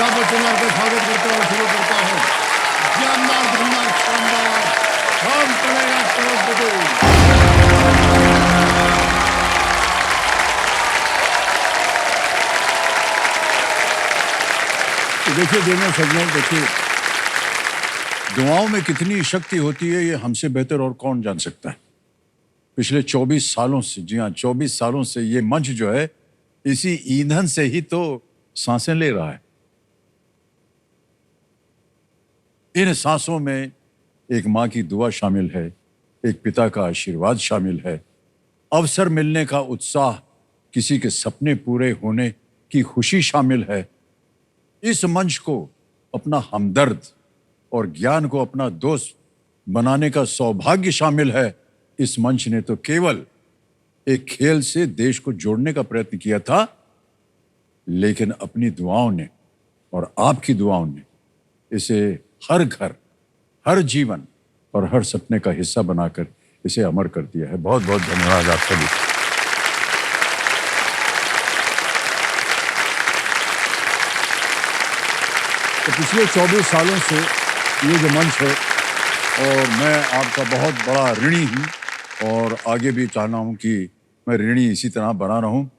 अमिताभ बच्चन का स्वागत करता हूँ, शुरू करता हूँ। जानदार, धुरंधार, शानदार, कौन बनेगा करोड़पति। देखिए देवेंद्र सज्जन, देखिए दुआओं में कितनी शक्ति होती है ये हमसे बेहतर और कौन जान सकता है। पिछले 24 सालों से, जी हाँ 24 सालों से ये मंच जो है इसी ईंधन से ही तो सांसें ले रहा है। इन सांसों में एक माँ की दुआ शामिल है, एक पिता का आशीर्वाद शामिल है, अवसर मिलने का उत्साह, किसी के सपने पूरे होने की खुशी शामिल है। इस मंच को अपना हमदर्द और ज्ञान को अपना दोस्त बनाने का सौभाग्य शामिल है। इस मंच ने तो केवल एक खेल से देश को जोड़ने का प्रयत्न किया था, लेकिन अपनी दुआओं ने और आपकी दुआओं ने इसे हर घर, हर जीवन और हर सपने का हिस्सा बनाकर इसे अमर कर दिया है। बहुत बहुत धन्यवाद आप सभी। तो पिछले 24 सालों से ये जो मंच है और मैं आपका बहुत बड़ा ऋणी हूँ और आगे भी चाहना हूँ कि मैं ऋणी इसी तरह बना रहूँ।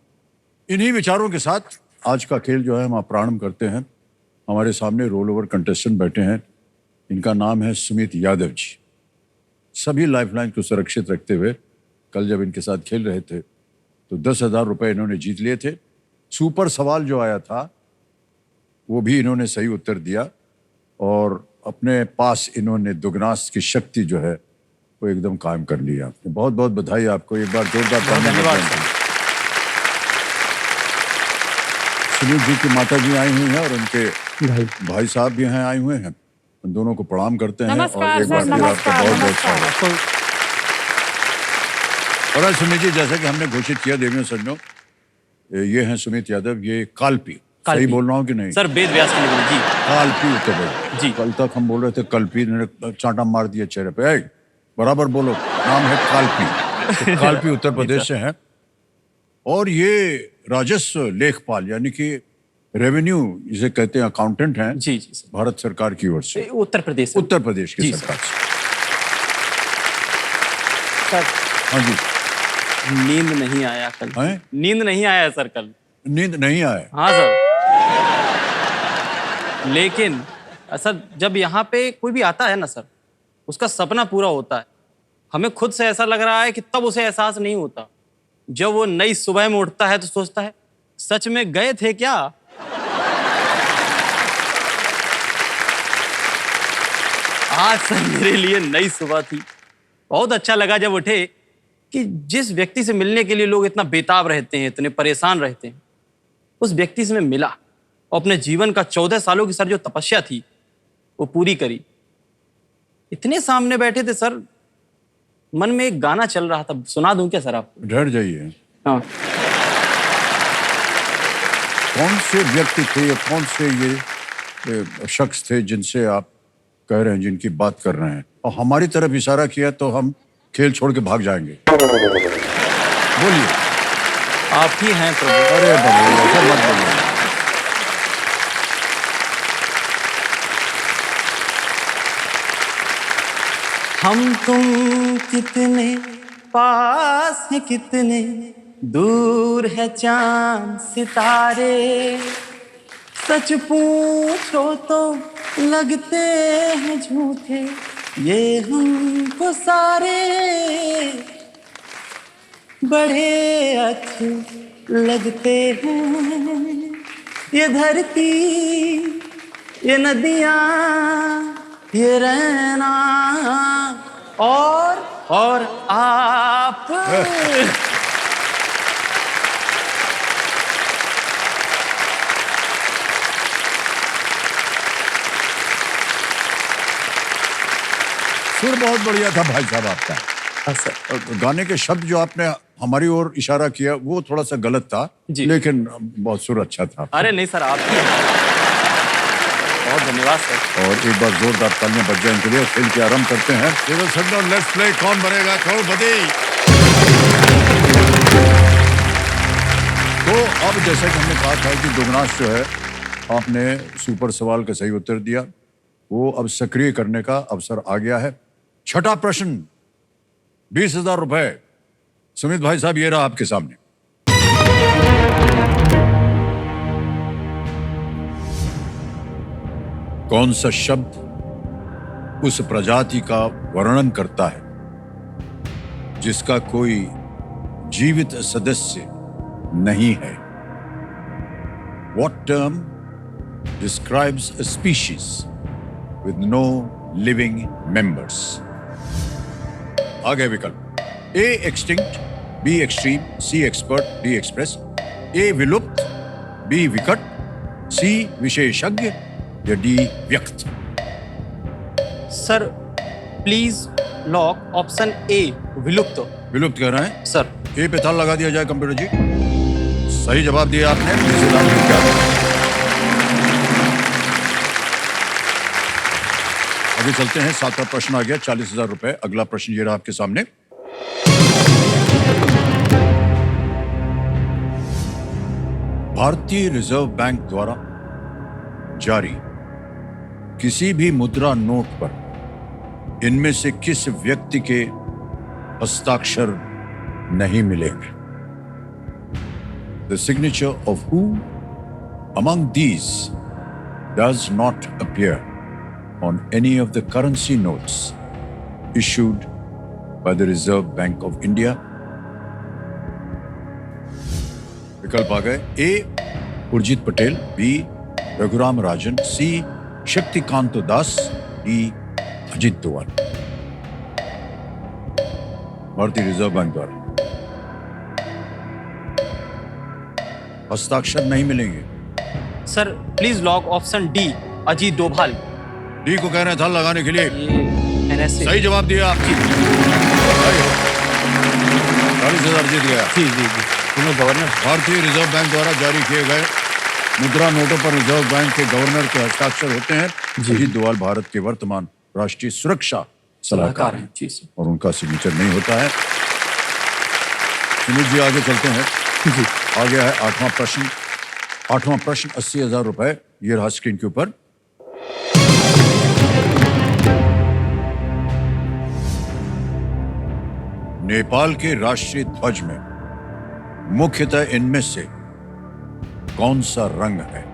इन्हीं विचारों के साथ आज का खेल जो है हम प्रारंभ करते हैं। हमारे सामने रोल ओवर कंटेस्टेंट बैठे हैं, इनका नाम है सुमित यादव जी। सभी लाइफलाइन को सुरक्षित रखते हुए कल जब इनके साथ खेल रहे थे तो 10,000 रुपए इन्होंने जीत लिए थे। सुपर सवाल जो आया था वो भी इन्होंने सही उत्तर दिया और अपने पास इन्होंने दुगनास की शक्ति जो है वो एकदम कायम कर लिया। आपने बहुत बहुत बधाई आपको, एक बार जोरदार धन्यवाद। सुनील जी की माता जी आई हुई हैं और उनके भाई साहब भी हैं, आए हुए हैं। उन दोनों को प्रणाम करते हैं और एक बार फिर आपका बहुत बहुत स्वागत। और सुमित जी, जैसा कि हमने घोषित किया देवियों सज्जनों, ये हैं सुमित यादव, ये कालपी, सही बोल रहा हूँ कि नहीं? सर वेद व्यास की निकली जी। कालपी उत्तर प्रदेश जी। कल तक हम बोल रहे थे कल्पी, ने चांटा मार दिया चेहरे पे। बराबर बोलो, नाम है कालपी। तो कालपी उत्तर प्रदेश से हैं और ये राजस्व लेखपाल यानी कि रेवेन्यू जिसे कहते हैं अकाउंटेंट हैं जी जी सर। भारत सरकार की ओर से, उत्तर प्रदेश की सरकार से। सर हाँ जी। नींद नहीं आया कल। नींद नहीं आया सर कल। नींद नहीं आया? हाँ सर। लेकिन सर जब यहाँ पे कोई भी आता है ना सर, उसका सपना पूरा होता है। हमें खुद से ऐसा लग रहा है कि तब उसे एहसास नहीं होता। जब वो नई सुबह में उठता है तो सोचता है सच में गए थे क्या। आज सर मेरे लिए नई सुबह थी। बहुत अच्छा लगा जब उठे कि जिस व्यक्ति से मिलने के लिए लोग इतना बेताब रहते हैं, इतने परेशान रहते हैं, उस व्यक्ति से मैं मिला और अपने जीवन का 14 सालों की सर जो तपस्या थी वो पूरी करी। इतने सामने बैठे थे सर, मन में एक गाना चल रहा था, सुना दूं क्या सर आपको? डर जाइए। हाँ। कौन से व्यक्ति थे या कौन से ये शख्स थे जिनसे आप कह रहे हैं, जिनकी बात कर रहे हैं? और हमारी तरफ इशारा किया तो हम खेल छोड़ के भाग जाएंगे। बोलिए। आप ही हैं प्रभु। अरे बाबा, ऐसा मत बोलिए। हम तुम कितने पास हैं, कितने दूर है चांद सितारे। सच पूछो तो लगते हैं झूठे ये हमको सारे। बड़े अच्छे लगते हैं ये धरती, ये नदियाँ, ये रहना और आप। सुर बहुत बढ़िया था भाई साहब आपका। गाने के शब्द जो आपने हमारी ओर इशारा किया वो थोड़ा सा गलत था, लेकिन बहुत सुर अच्छा था। अरे नहीं सर, आप बहुत धन्यवाद सर। और एक बार जोरदार तालियां बज जाए इनके लिए। खेल के आरंभ करते हैं। लेट्स प्ले कौन बनेगा करोड़पति। तो अब जैसा कि हमने कहा था कि दुगनास जो है आपने सुपर सवाल का सही उत्तर दिया। वो अब सक्रिय करने का अवसर आ गया है। छठा प्रश्न, 20,000 रुपए। सुमित भाई साहब, ये रहा आपके सामने। कौन सा शब्द उस प्रजाति का वर्णन करता है जिसका कोई जीवित सदस्य नहीं है? What term describes a species with no living members? आगे विकल्प: A extinct, B extreme, C expert, D express, A विलुप्त, B विकट, C विशेषज्ञ या D व्यक्त। सर प्लीज लॉक ऑप्शन ए विलुप्त। विलुप्त कह रहे हैं सर ए पे ताला लगा दिया जाए कंप्यूटर जी। सही जवाब दिया आपने। 20,000 रुपए। आगे चलते हैं। 7वां प्रश्न आ गया, 40,000 रुपए। अगला प्रश्न ये रहा आपके सामने। भारतीय रिजर्व बैंक द्वारा जारी किसी भी मुद्रा नोट पर इनमें से किस व्यक्ति के हस्ताक्षर नहीं मिलेंगे? The signature of who among these does not appear on any of the currency notes issued by the Reserve Bank of India? विकल्प आ गए: ए उर्जित पटेल, बी रघुराम राजन, सी शक्तिकांत दास, डी अजित दोवाल। भारतीय रिजर्व बैंक द्वारा हस्ताक्षर नहीं मिलेंगे। Sir please lock option D Ajit Doval. D को कह रहे हैं था लगाने के लिए। ये NSA। सही जवाब दिया आपकी। 40,000 जीत गया। जी जी जी। तुम्हें गवर्नर भारतीय रिजर्व बैंक द्वारा जारी किए गए मुद्रा नोटों पर रिजर्व बैंक के गवर्नर के हस्ताक्षर होते हैं। अजीत डोभाल भारत के वर्तमान राष्ट्रीय सुरक्षा सलाहकार हैं जी सर। और उनका सिग्नेचर नहीं होता है। सुनील जी आगे चलते हैं। जी आ गया है 8वां प्रश्न। 8वां प्रश्न 80,000 रुपए। ये रहा स्क्रीन के ऊपर। नेपाल के राष्ट्रीय ध्वज में मुख्यतः इनमें से कौन सा रंग है?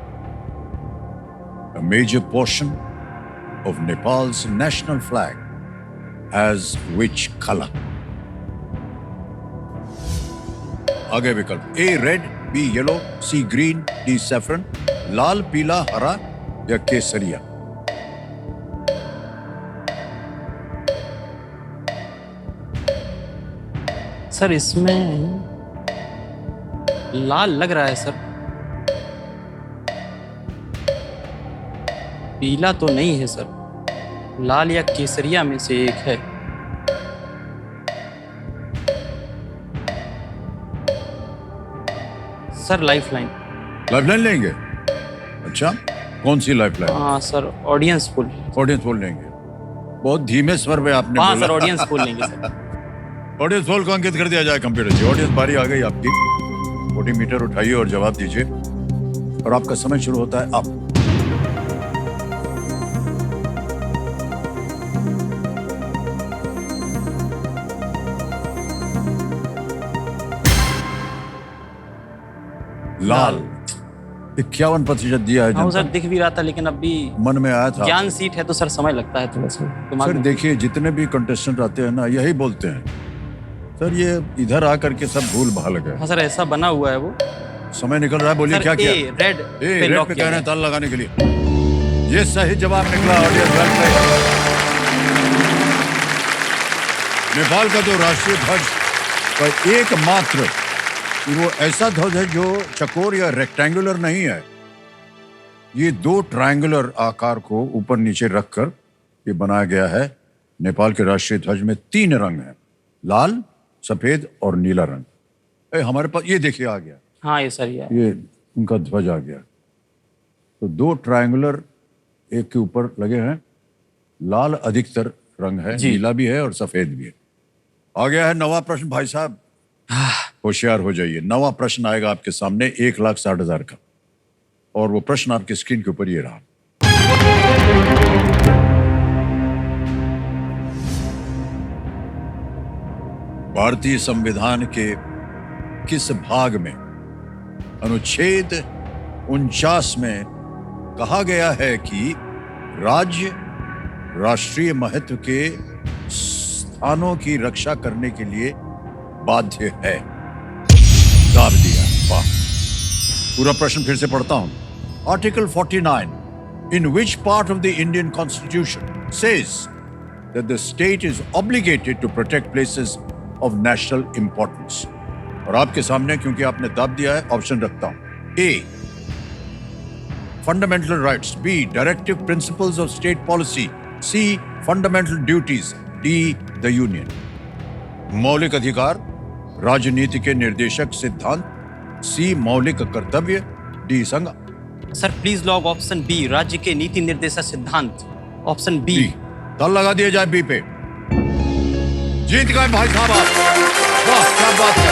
A major portion of Nepal's national flag has which color? आगे विकल्प: ए रेड, बी येलो, सी ग्रीन, डी सैफरन, लाल, पीला, हरा या केसरिया। सर इसमें लाल लग रहा है सर। पीला तो नहीं है सर। लाल या केसरिया में से एक है। Sir lifeline. लाइफलाइन लेंगे? अच्छा, कौन सी लाइफलाइन? हाँ सर ऑडियंस पोल। ऑडियंस पोल लेंगे। बहुत धीमे स्वर में आपने हाँ बोला। सर ऑडियंस पोल लेंगे सर। ऑडियंस पोल को अंकित कर दिया जाए कंप्यूटर जी। ऑडियंस बारी आ गई आपकी। वोटिंग मीटर उठाइए और जवाब दीजिए और आपका समय शुरू होता है अब। लाल 51% दिया है हाँ जनता सर दिख भी रहा था लेकिन अब भी मन में आया था। ज्ञान सीट है तो सर समय लगता है थोड़ा सा दिमाग सर में। देखिए, जितने भी कंटेस्टेंट आते हैं ना यही बोलते हैं सर, ये इधर आकर के सब भूल भाल गए। हाँ सर ऐसा बना हुआ है वो। समय निकल रहा है, बोलिए सर क्या किया? ए रेड ए पे रेड लॉक पे किया कह रहे हैं गया। ताला लगाने के लिए। ये सही जवाब निकला। Audience well played. नेपाल का जो राष्ट्रीय ध्वज का एकमात्र वो ऐसा ध्वज है जो चकोर या रेक्टेंगुलर नहीं है। ये 2 ट्रायंगुलर आकार को ऊपर नीचे रखकर ये बनाया गया है। नेपाल के राष्ट्रीय ध्वज में 3 रंग हैं, लाल, सफेद और नीला रंग। हमारे पास ये देखिए आ गया। हाँ ये सर ये उनका ध्वज आ गया। तो 2 ट्रायंगुलर एक के ऊपर लगे हैं। लाल अधिकतर रंग है, नीला भी है और सफेद भी है। आ गया है 9वां प्रश्न। भाई साहब होशियार हो जाइए। 9वां प्रश्न आएगा आपके सामने 1,60,000 का। और वो प्रश्न आपकी स्क्रीन के ऊपर ये रहा। भारतीय संविधान के किस भाग में अनुच्छेद 49 में कहा गया है कि राज्य राष्ट्रीय महत्व के स्थानों की रक्षा करने के लिए बाध्य है? दाब दिया। वाह। पूरा प्रश्न फिर से पढ़ता हूं। Article 49 in which part of the Indian Constitution says that the state is obligated to protect places of national importance? और आपके सामने, क्योंकि आपने दाब दिया है, ऑप्शन रखता हूं। A, fundamental rights. B, directive principles of state policy. C, fundamental duties. D, the union. मौलिक अधिकार, राजनीति के निर्देशक सिद्धांत। सी, मौलिक कर्तव्य। डी, संघ। Sir please lock option B, राज्य के नीति निर्देशक सिद्धांत। Option B. तल लगा दिया जाए बी पे। जीत गए भाई साहब आप। वाह, क्या बात है।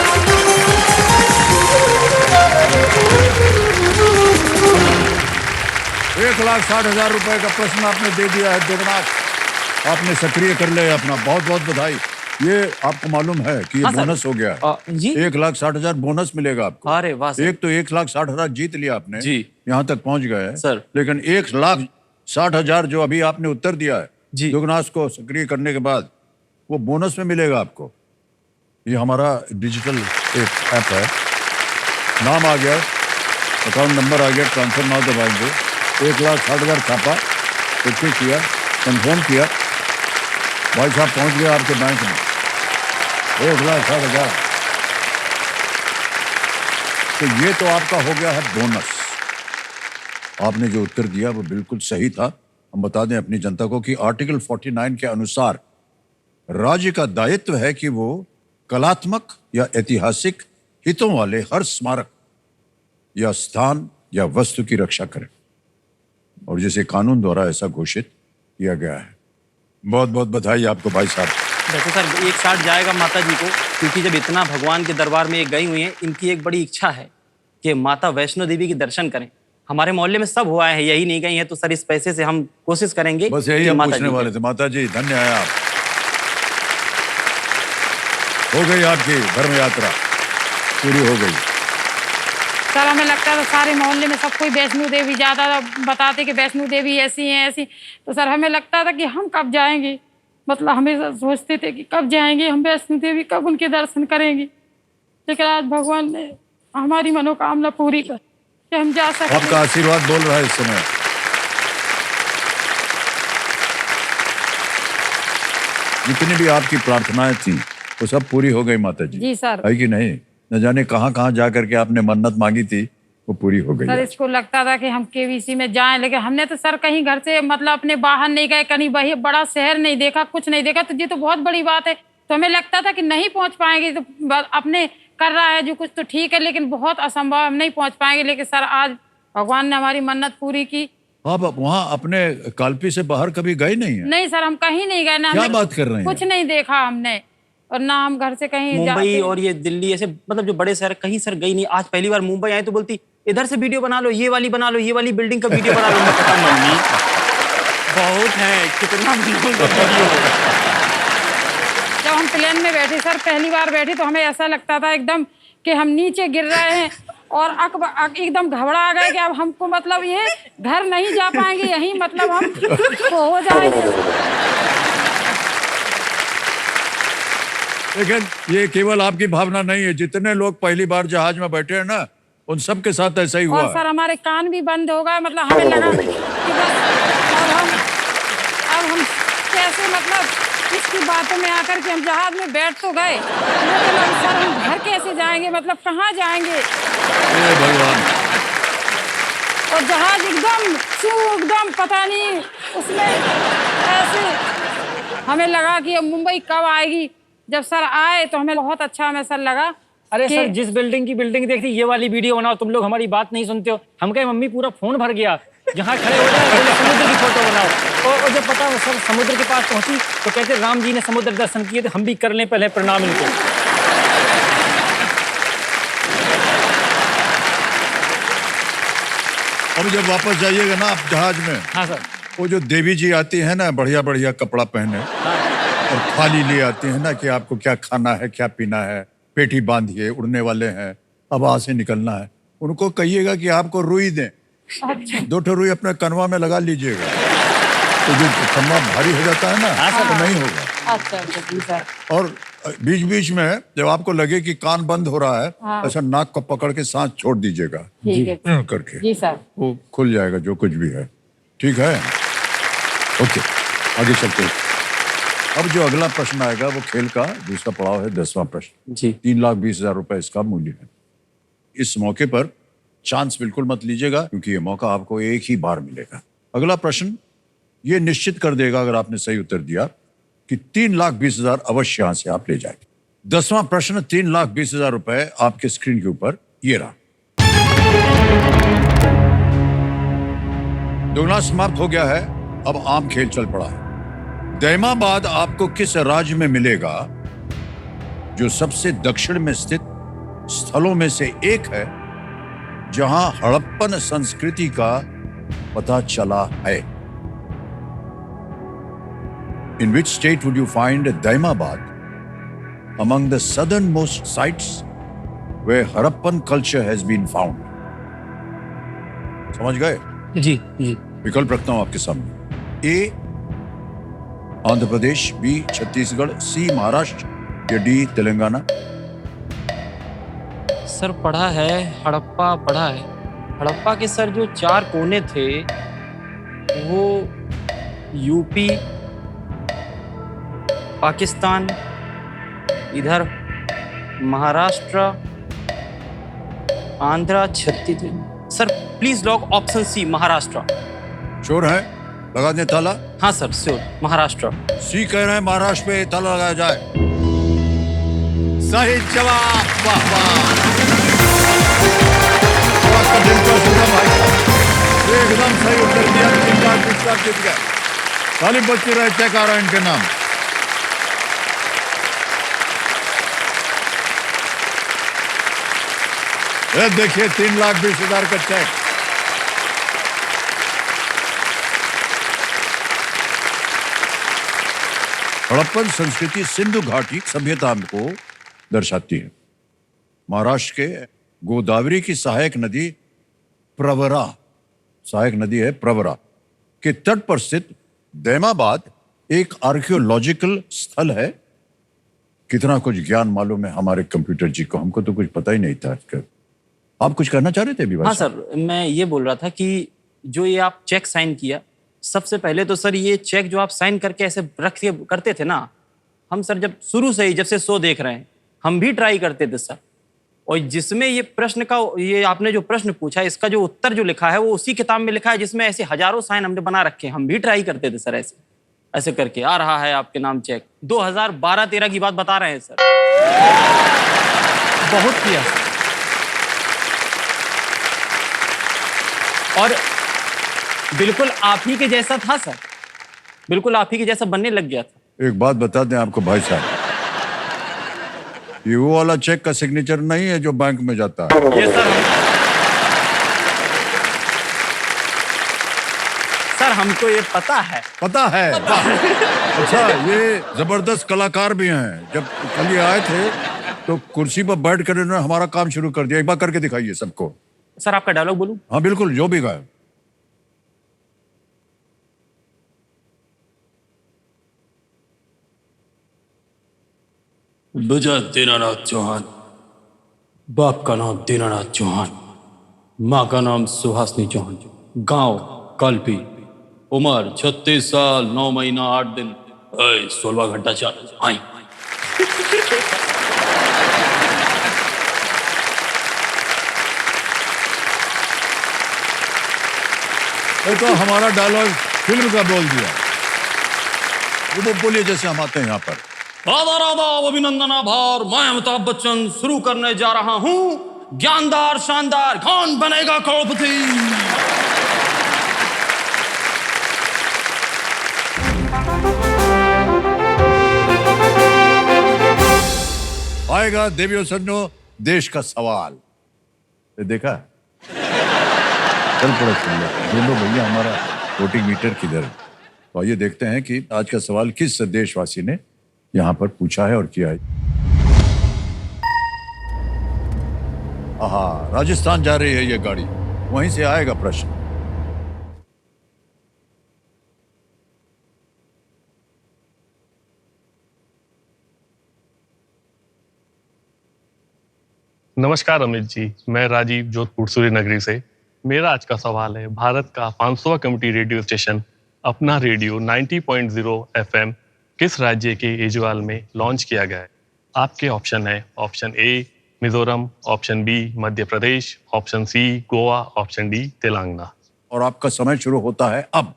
1,60,000 रुपए का प्रश्न आपने दे दिया है दुगनाथ। आपने सक्रिय कर लिया अपना। बहुत बहुत बधाई। ये आपको मालूम है कि ये बोनस हो गया जी। 1,60,000 बोनस मिलेगा आपको। अरे वाह। एक तो 1,60,000 जीत लिया आपने जी, यहाँ तक पहुंच गए हैं सर। लेकिन 1,60,000 जो अभी आपने उत्तर दिया है जी, दुगनाथ को सक्रिय करने के बाद वो बोनस में मिलेगा आपको। ये हमारा डिजिटल एक ऐप है। नाम आ गया, अकाउंट नंबर आ गया, ट्रांसफर नाउ दबाएंगे। 1,60,000 छापा, ओके किया, कंफर्म किया, भाई साहब पहुंच गया आपके बैंक में 1,60,000। तो ये तो आपका हो गया है बोनस। आपने जो उत्तर दिया वो बिल्कुल सही था। हम बता दें अपनी जनता को कि आर्टिकल 49 के अनुसार राज्य का दायित्व है कि वो कलात्मक या ऐतिहासिक हितों वाले हर स्मारक या स्थान या वस्तु की रक्षा करें, और जिसे कानून द्वारा ऐसा घोषित किया गया है। बहुत बहुत बधाई आपको भाई साहब। वैसे सर 1,60 जाएगा माता जी को, क्योंकि जब इतना भगवान के दरबार में ये गई हुई हैं, इनकी एक बड़ी इच्छा है कि माता वैष्णो देवी के दर्शन करें। हमारे मोहल्ले में सब हुआ है, यही नहीं गई है, तो सर इस पैसे से हम कोशिश करेंगे। बस यही हम पूछने वाले थे। माता जी धन्य है आप। हो गई आपकी धर्म यात्रा, पूरी हो गई। सर हमें लगता था सारे मोहल्ले में सब कोई वैष्णो देवी जाता था, बताते कि वैष्णो देवी ऐसी हैं ऐसी। तो सर हमें लगता था कि हम कब जाएंगे, मतलब हमें सोचते थे कि कब जाएंगे हम वैष्णो देवी, कब उनके दर्शन करेंगे। लेकिन आज भगवान ने हमारी मनोकामना पूरी कर कि हम जा सकते। आपका आशीर्वाद बोल रहा है इस समय। जितनी भी आपकी प्रार्थनाएं थी वो सब पूरी हो गई माता जी। जी सर। है कि नहीं? न जाने कहाँ जा करके आपने मन्नत मांगी थी, वो पूरी हो गई। सर इसको लगता था कि हम केवीसी में जाएं, लेकिन हमने तो सर कहीं घर से मतलब अपने बाहर नहीं गए, कहीं वही बड़ा शहर नहीं देखा, कुछ नहीं देखा। तो ये तो बहुत बड़ी बात है। तो हमें लगता था कि नहीं पहुंच पाएंगे, तो अपने कर रहा है जो कुछ तो ठीक है, लेकिन बहुत असंभव, हम नहीं पहुंच पाएंगे। लेकिन सर आज भगवान ने हमारी मन्नत पूरी की। आप वहाँ अपने कालपी से बाहर कभी गए नहीं है? नहीं सर, हम कहीं नहीं गए ना। क्या बात कर रहे हैं? कुछ नहीं देखा हमने, और ना हम घर से कहीं मुंबई और ये दिल्ली ऐसे मतलब जो बड़े शहर कहीं सर गई नहीं। आज पहली बार मुंबई आई तो बोलती इधर से वीडियो बना लो, ये वाली बना लो, ये वाली बिल्डिंग का वीडियो बना लो। मैं पता मम्मी बहुत है, कितना वीडियो। जब हम प्लेन में बैठे सर, पहली बार बैठे, तो हमें ऐसा लगता था एकदम कि हम नीचे गिर रहे हैं, और एकदम घबरा आ गए कि अब हमको मतलब ये घर नहीं जा पाएंगे, यहीं मतलब हम हो जाएंगे। लेकिन ये केवल आपकी भावना नहीं है, जितने लोग पहली बार जहाज में बैठे हैं ना, उन सब के साथ ऐसा ही हुआ। और सर हमारे कान भी बंद हो गए, मतलब हमें लगा कि बस अब हम कैसे मतलब इसकी बातों में आकर के हम जहाज में बैठ तो गए, लेकिन अब सर हम घर कैसे जाएंगे, मतलब कहाँ जाएंगे। भगवान। और जहाज एकदम पता नहीं उसमें ऐसे हमें लगा कि अब मुंबई कब आएगी। जब सर आए तो हमें बहुत अच्छा हमें सर लगा। अरे सर जिस बिल्डिंग की बिल्डिंग देखती ये वाली वीडियो बनाओ, तुम लोग हमारी बात नहीं सुनते हो। हम कहे मम्मी पूरा फोन भर गया, जहाँ खड़े हो जाए पहले समुद्र की फोटो बनाओ। और जब पता हो सर समुद्र के पास पहुंची तो कहते राम जी ने समुद्र दर्शन किए, तो हम भी कर लें पहले प्रणाम इनको। अब जब वापस जाइएगा ना आप जहाज में, हाँ सर। वो जो देवी जी आती है ना बढ़िया बढ़िया कपड़ा पहने और थाली ले आती है ना कि आपको क्या खाना है क्या पीना है, पेटी बांधिए, उड़ने वाले हैं, अब वहां से निकलना है, उनको कहिएगा कि आपको रुई दें। अच्छा 2 ठो रुई अपने कनवा में लगा लीजिएगा, तो जो कनवा भारी हो जाता है ना तो नहीं होगा। अच्छा अच्छा जी सर। और बीच बीच में जब आपको लगे कि कान बंद हो रहा है, हाँ। ऐसा नाक को पकड़ के सांस छोड़ दीजिएगा ठीक है करके, जी सर। वो खुल जाएगा जो कुछ भी है। ठीक है, ओके, आगे चलते हैं। अब जो अगला प्रश्न आएगा वो खेल का दूसरा पड़ाव है, 10वां प्रश्न। जी 3,20,000 रुपए इसका मूल्य है। इस मौके पर चांस बिल्कुल मत लीजिएगा क्योंकि ये मौका आपको एक ही बार मिलेगा। अगला प्रश्न ये निश्चित कर देगा अगर आपने सही उत्तर दिया कि 3,20,000 अवश्य यहां से आप ले जाएंगे। 10वां प्रश्न 3,20,000 रुपए आपके स्क्रीन के ऊपर ये रहा। दोगुना समाप्त हो गया है, अब आम खेल चल पड़ा है। दैमाबाद आपको किस राज्य में मिलेगा जो सबसे दक्षिण में स्थित स्थलों में से एक है जहां हड़प्पन संस्कृति का पता चला है? In which state would you find Daimabad among the southernmost sites where Harappan culture has been found? समझ गए? जी जी। विकल्प रखता हूं आपके सामने। ए आंध्र प्रदेश, बी छत्तीसगढ़, सी महाराष्ट्र या डी तेलंगाना। सर पढ़ा है, हड़प्पा पढ़ा है। हड़प्पा के सर जो 4 कोने थे वो यूपी, पाकिस्तान, इधर Maharashtra, Andhra, Chhattisgarh. Sir please lock option C Maharashtra. Sure है? लगा दें ताला? हाँ सर श्योर, महाराष्ट्र। सी कह रहे हैं महाराष्ट्र पे ताला लगाया जाए। सही जवाब, वाह वाह। तो आपका दिलचस्प होगा भाई साहब, एकदम सही उत्तर दिया, 3,20,000 जीत गए। ताली बजती रहे, चेक आ रहा है इनके नाम। ये देखिए 3,20,000 का चेक। हड़प्पन संस्कृति सिंधु घाटी सभ्यता को दर्शाती है। महाराष्ट्र के गोदावरी की सहायक नदी प्रवरा, सहायक नदी है प्रवरा के तट पर स्थित दैमाबाद एक आर्कियोलॉजिकल स्थल है। कितना कुछ ज्ञान मालूम है हमारे कंप्यूटर जी को, हमको तो कुछ पता ही नहीं था। आप कुछ करना चाह रहे थे अभी? हाँ सर, मैं ये बोल रहा था कि जो ये आप चेक साइन किया, सबसे पहले तो सर ये चेक जो आप साइन करके ऐसे रख के करते थे ना, हम सर जब शुरू से ही जब से शो देख रहे हैं हम भी ट्राई करते थे सर। और जिसमें ये प्रश्न का, ये आपने जो प्रश्न पूछा इसका जो उत्तर जो लिखा है वो उसी किताब में लिखा है जिसमें ऐसे हजारों साइन हमने बना रखे हैं। हम भी ट्राई करते थे सर, ऐसे ऐसे करके आ रहा है आपके नाम चेक। 2012-13 की बात बता रहे हैं सर। बहुत किया सर। और बिल्कुल आप ही के जैसा था सर, बिल्कुल आप ही के जैसा बनने लग गया था। एक बात बता दें आपको भाई साहब, ये वो वाला चेक का सिग्नेचर नहीं है जो बैंक में जाता है। ये सर हमको ये पता है। पता है? अच्छा, ये जबरदस्त कलाकार भी हैं। जब कल ये आए थे तो कुर्सी पर बैठ कर इन्होंने हमारा काम शुरू कर दिया। एक बार करके दिखाइए सबको। सर आपका डायलॉग बोलूं? हाँ बिल्कुल, जो भी गाए। बजा दीनानाथ चौहान, बाप का नाम दीनानाथ चौहान, माँ का नाम सुहासनी चौहान, गांव कल्पी, उम्र 36 साल 9 महीना 8 दिन, 16 घंटा चाल आई। ये तो हमारा डायलॉग फिल्म का बोल दिया। वो बोलिए जैसे हम आते हैं यहाँ पर। राधा राधा अभिनंदन आभार, मैं अमिताभ बच्चन शुरू करने जा रहा हूं। ज्ञानदार शानदार, कौन बनेगा करोड़पति? आएगा देवियों सज्जनों देश का सवाल। ये देखा? चल पड़े सुन लो, ढूंढो भैया हमारा वोटिंग मीटर किधर है। तो आइए देखते हैं कि आज का सवाल किस देशवासी ने यहाँ पर पूछा है और किया है। आहा, राजस्थान जा रही है ये गाड़ी, वहीं से आएगा प्रश्न। नमस्कार अमित जी, मैं राजीव जोधपुर सूर्य नगरी से। मेरा आज का सवाल है, भारत का 500वां कम्युनिटी रेडियो स्टेशन अपना रेडियो 90.0 FM किस राज्य के ऐजवाल में लॉन्च किया गया है? आपके ऑप्शन है, option A Mizoram, option B Madhya Pradesh, option C Goa, option D Telangana. और आपका समय शुरू होता है अब।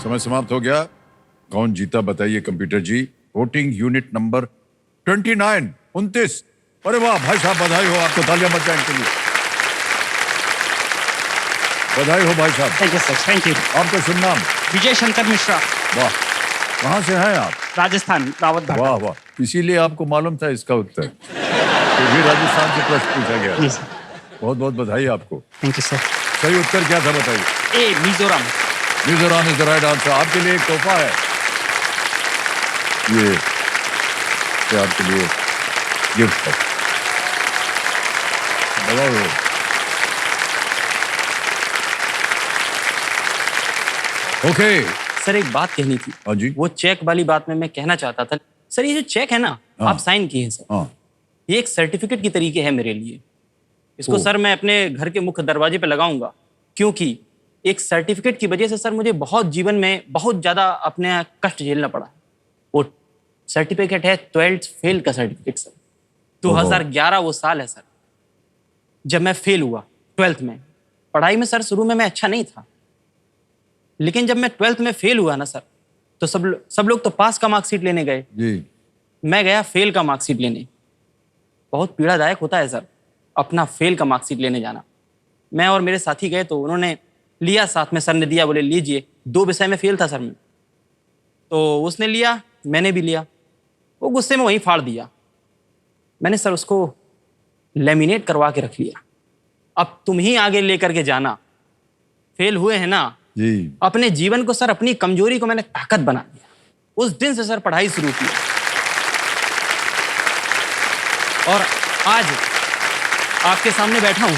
समय समाप्त हो गया। कौन जीता बताइए कंप्यूटर जी। वोटिंग यूनिट नंबर 29 अरे वाह भाई साहब, बधाई हो आपको, तालियां बजाएं इनके लिए। बधाई हो भाई साहब। Thank you sir, thank you. आपका शुभ नाम? विजय शंकर मिश्रा, वाह, कहाँ से हैं आप? राजस्थान, रावत भाटा। वाह वाह, इसीलिए आपको मालूम था इसका उत्तर। तो भी राजस्थान से प्रश्न पूछा गया। जी सर, बहुत बहुत बधाई आपको। Thank you sir. सही उत्तर क्या था बताइए? A Mizoram. Mizoram is the right answer. आपके लिए एक तोहफा है, ये आपके लिए गिफ्ट है। बधाई हो। ओके सर एक बात कहनी थी। हाँ जी। वो चेक वाली बात में मैं कहना चाहता था सर, ये जो चेक है ना हाँ। आप साइन किए हैं सर, हाँ ये एक सर्टिफिकेट की तरीके है मेरे लिए। इसको ओह। सर मैं अपने घर के मुख्य दरवाजे पे लगाऊंगा, क्योंकि एक सर्टिफिकेट की वजह से सर मुझे बहुत जीवन में बहुत ज्यादा अपने कष्ट झेलना पड़ा। वो सर्टिफिकेट है 12th फेल का सर्टिफिकेट सर। 2011 वो साल है सर जब मैं फेल हुआ 12th में। पढ़ाई में सर शुरू में मैं अच्छा नहीं था, लेकिन जब मैं 12th में फेल हुआ ना सर, तो सब लोग तो पास का मार्कशीट लेने गए, जी। मैं गया फेल का मार्कशीट लेने। बहुत पीड़ादायक होता है सर अपना फेल का मार्कशीट लेने जाना। मैं और मेरे साथी गए तो उन्होंने लिया, साथ में सर ने दिया, बोले लीजिए। 2 विषय में फेल था सर मैं, तो उसने लिया, मैंने भी लिया। वो गुस्से में वहीं फाड़ दिया। मैंने सर उसको लेमिनेट करवा के रख लिया। अब तुम ही आगे लेकर के जाना। फेल हुए हैं ना, जी। अपने जीवन को सर, अपनी कमजोरी को मैंने ताकत बना दिया। उस दिन से सर पढ़ाई शुरू की और आज आपके सामने बैठा हूं।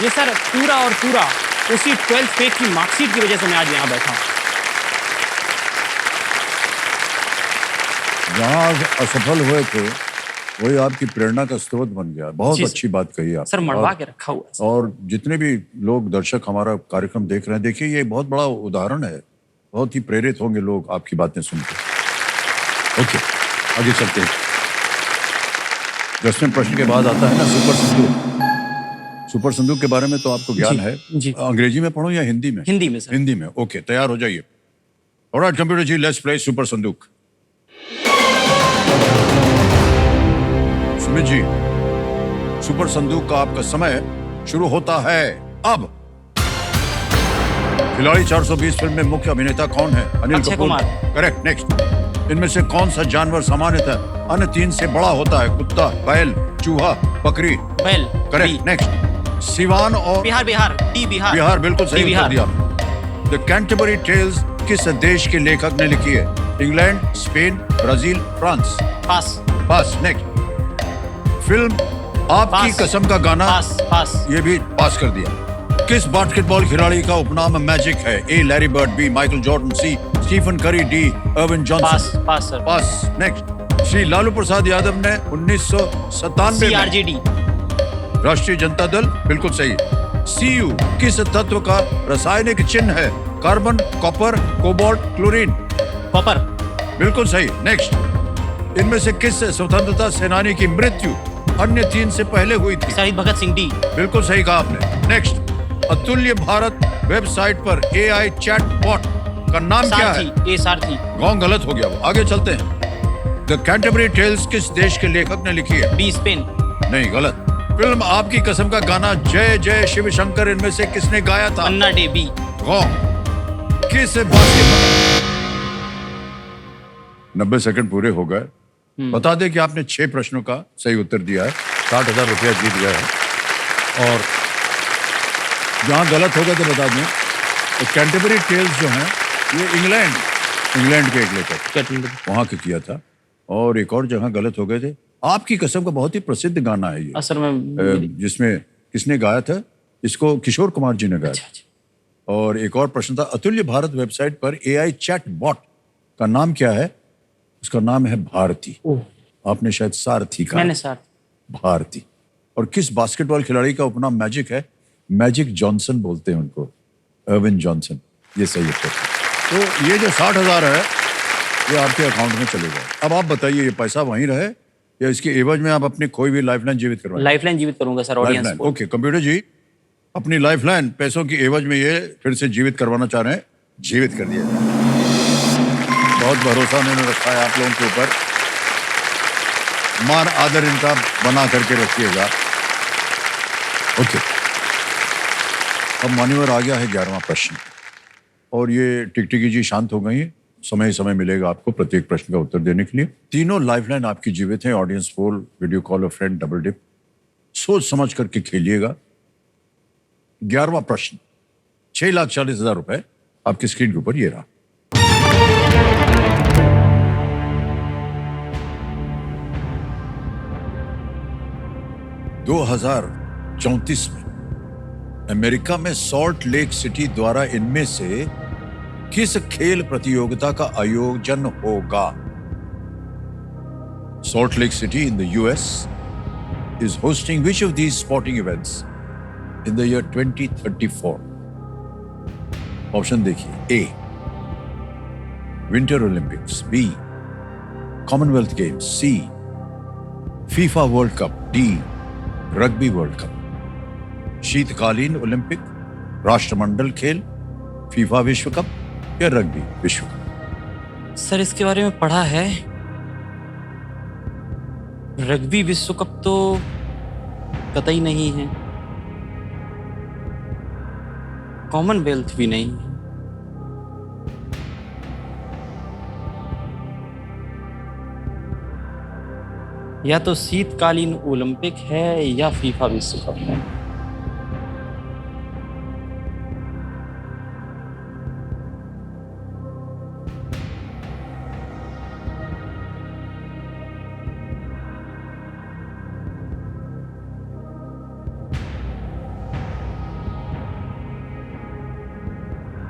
ये सर पूरा और पूरा उसी 12th फेल की मार्कशीट की वजह से मैं आज यहाँ बैठा हूं। जहाँ असफल हुए थे वही आपकी प्रेरणा का स्रोत बन गया। बहुत जी अच्छी बात कही आप सर, मड़वा के रखा हुआ है सर। और जितने भी लोग दर्शक हमारा कार्यक्रम देख रहे हैं, देखिए ये बहुत बड़ा उदाहरण है। बहुत ही प्रेरित होंगे लोग आपकी बातें सुनकर। ओके, आगे चलते हैं। 10वें प्रश्न के बाद आता है ना सुपर संदूक। सुपर संदूक के बारे में तो आपको ज्ञान जी, है। जी। अंग्रेजी में पढ़ो या हिंदी में? हिंदी में सर। हिंदी में। ओके, तैयार हो जाइए। Alright computer ji, let's play super Sandook. Sumit ji, super संदूक का आपका समय शुरू होता है अब। खिलाड़ी 420 फिल्म में मुख्य अभिनेता कौन है? अनिल अक्षय कपूर। कुमार। करेक्ट। नेक्स्ट, इनमें से कौन सा जानवर सामान्यतः अन्य 3 से बड़ा होता है? कुत्ता, बैल, चूहा, बकरी। बैल। करेक्ट। नेक्स्ट, सिवान और बिहार। बिहार टी बिहार। बिहार बिल्कुल सही बिहार। उत्तर दिया। द कैंटरबरी टेल्स किस देश के लेखक ने लिखी है? England, Spain, Brazil, France. Pass. Pass. Next, film आपकी पास। कसम का गाना। पास। पास। ये भी पास कर दिया। किस बास्केटबॉल खिलाड़ी का उपनाम मैजिक है? A Larry Bird, B Michael Jordan, C Stephen Curry, D Earvin Johnson. Pass. Pass sir. Pass. Next, Shri Lalu Prasad Yadav ने 1997 में CRGD। राष्ट्रीय जनता दल बिल्कुल सही। Cu किस तत्व का रासायनिक चिन्ह है? Carbon, copper, cobalt, chlorine. Copper. बिल्कुल सही। नेक्स्ट, इनमें से किस स्वतंत्रता सेनानी की मृत्यु अन्य 3 से पहले हुई थी? शहीद भगत सिंह। डी। बिल्कुल सही कहा आपने। नेक्स्ट, अतुल्य भारत वेबसाइट पर AI चैट बॉट का नाम क्या है? सारथी। ए सारथी। रॉन्ग, गलत हो गया वो। आगे चलते हैं। द कैंटरबरी टेल्स किस देश के लेखक ने लिखी है? B Spain. नहीं, गलत। फिल्म आपकी कसम का गाना जय जय शिव शंकर इनमें से किसने गाया था? अन्ना डे। बी। रॉन्ग। किस बास्केटबॉल 90 सेकंड पूरे हो गए। बता दें कि आपने 6 प्रश्नों का सही उत्तर दिया है, 60,000 रुपया जीत गया है। और जहाँ गलत हो गए तो बता दें, तो कैंटरबरी टेल्स जो हैं ये इंग्लैंड के एक लेखक वहाँ के किया था। और एक और जगह गलत हो गए थे। आपकी कसम का बहुत ही प्रसिद्ध गाना है ये, सर मैं जिसमें किसने गाया था इसको? किशोर कुमार जी ने गाया था। और एक और प्रश्न था, अतुल्य भारत वेबसाइट पर AI चैट बॉट का नाम क्या है? उसका नाम है भारती। आपने शायद सारथी कहा। मैंने सर भारती। और किस बास्केटबॉल खिलाड़ी का उपनाम मैजिक है? मैजिक जॉनसन बोलते हैं उनको, अर्विन जॉनसन। ये सही उत्तर है। तो ये जो 60,000 है ये आपके अकाउंट में चले गए। अब आप बताइए, ये पैसा वहीं रहे या इसके एवज में आप अपनी खोई हुई लाइफलाइन जीवित करवाएं? लाइफलाइन जीवित करूंगा सर, ऑडियंस लाइफलाइन, को। ओके। कंप्यूटर जी, अपनी लाइफलाइन पैसों की एवज में ये फिर से जीवित करवाना चाह रहे हैं, जीवित कर दिया जाए। बहुत भरोसा उन्होंने रखा है आप लोगों के ऊपर, मान आदर इनका बना करके रखिएगा। ओके, अब मान्यवर आ गया है 11वां प्रश्न। और ये टिकटिकी जी शांत हो गई है। समय मिलेगा आपको प्रत्येक प्रश्न का उत्तर देने के लिए। तीनों लाइफलाइन आपकी जीवित हैं। ऑडियंस पोल, वीडियो कॉल और फ्रेंड डबल डिप, सोच समझ करके खेलिएगा। 11वां प्रश्न, 6,40,000 रुपए आपकी स्क्रीन के ऊपर ये रहा। दो 2034 में अमेरिका में सॉल्ट लेक सिटी द्वारा इनमें से किस खेल प्रतियोगिता का आयोजन होगा? Salt lake city in the US is hosting which of these sporting events in the year 2034? Option देखिए। A, winter Olympics, B, Commonwealth games, C, FIFA world cup, D, rugby world cup. शीतकालीन Olympic, राष्ट्रमंडल खेल, FIFA विश्व cup या rugby विश्व cup? Sir इसके बारे में पढ़ा है। रग्बी विश्व कप तो कतई नहीं है, कॉमनवेल्थ भी नहीं है। या तो शीतकालीन ओलंपिक है या फीफा विश्व कप है।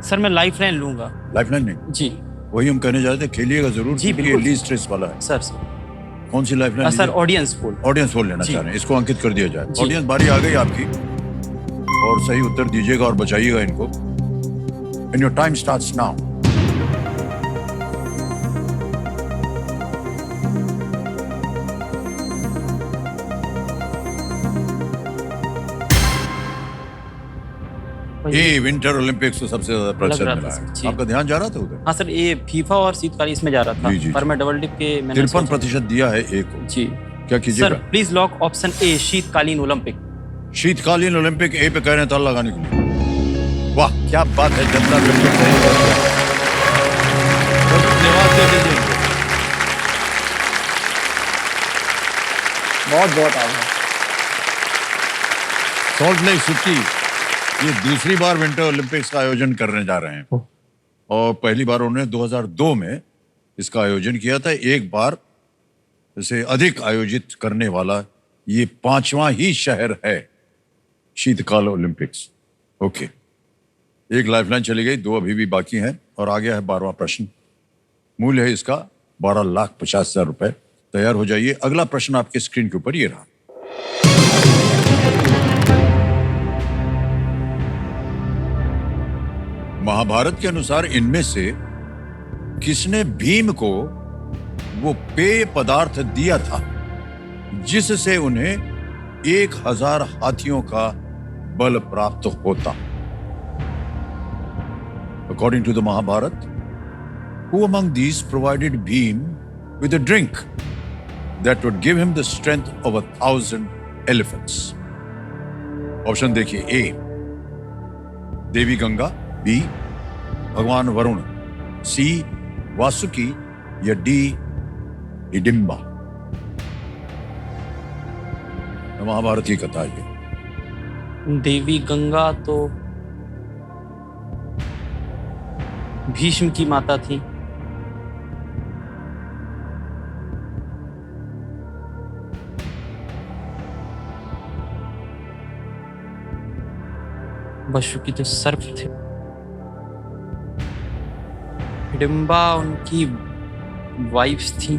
सर मैं लाइफलाइन लूंगा। लाइफलाइन नहीं, जी वही हम कहने जा रहे थे, खेलिएगा जरूर। जी, क्योंकि बिल्कुल। ये लीस्ट स्ट्रेस वाला है। सर कौन सी lifeline? Sir audience poll. Audience poll लेना जी। चाह रहे हैं, इसको अंकित कर दिया जाए। जी। ऑडियंस बारी आ गई आपकी, और सही उत्तर दीजिएगा और बचाइएगा इनको। And your time starts now. ये विंटर ओलंपिक्स को सबसे ज्यादा प्रतिशत रहा मिला था, है। जी। आपका ध्यान जा रहा था उधर? हाँ सर, ये फीफा और शीतकालीन इसमें जा रहा जी, जी, था, पर मैं डबल डिप के मैंने 53% दिया है ए को। जी क्या सर, कीजिएगा? प्लीज लॉक ऑप्शन ए, शीतकालीन ओलंपिक। शीतकालीन ओलंपिक ए पे कह रहे हैं ताला लगाने के लिए। वाह क्या बात है, जनता बिल्कुल सही बात है। तो धन्यवाद दे दीजिए इनको। बहुत बहुत आभार। सॉल्ट लेक सिटी ये दूसरी बार विंटर ओलंपिक्स का आयोजन करने जा रहे हैं। और पहली बार उन्होंने 2002 में इसका आयोजन किया था। एक बार इसे अधिक आयोजित करने वाला ये 5वां ही शहर है शीतकाल ओलंपिक्स। ओके, एक लाइफलाइन चली गई, 2 अभी भी बाकी हैं। और आ गया है 12वां प्रश्न। मूल्य है इसका 12,50,000 रुपए। तैयार हो जाइए। अगला प्रश्न आपके स्क्रीन के ऊपर ये रहा। महाभारत के अनुसार इनमें से किसने भीम को वो पेय पदार्थ दिया था जिससे उन्हें 1000 हाथियों का बल प्राप्त होता? According to the Mahabharata, who among these provided Bhim with a drink that would give him the strength of 1,000 elephants? Option देखिए। ए, देवी गंगा, बी, भगवान वरुण, सी, वासुकी या डी हिडिंबा? महाभारत की कथा है ये। देवी गंगा तो भीष्म की माता थी। वासुकी तो सर्प थे। हिडिंबा उनकी वाइफ्स थी।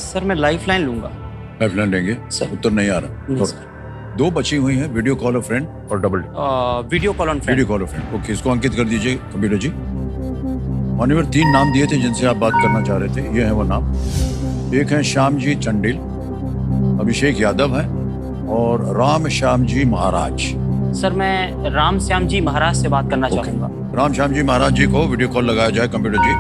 सर मैं लाइफलाइन लूंगा। लाइफलाइन लेंगे? सर। उत्तर नहीं आ रहा। नहीं और सर। दो बची हुई हैं, वीडियो कॉल अ फ्रेंड और double video call on friend. Video call a friend. Okay, इसको अंकित कर दीजिए कंप्यूटर जी। मान्यवर 3 नाम दिए थे जिनसे आप बात करना चाह रहे थे, ये है वो नाम। एक है श्याम जी चंडिल, अभिषेक यादव है, और राम श्याम जी महाराज। सर मैं राम श्याम जी महाराज से बात करना चाहूंगा। राम श्याम जी महाराज जी को वीडियो कॉल लगाया जाए कंप्यूटर जी।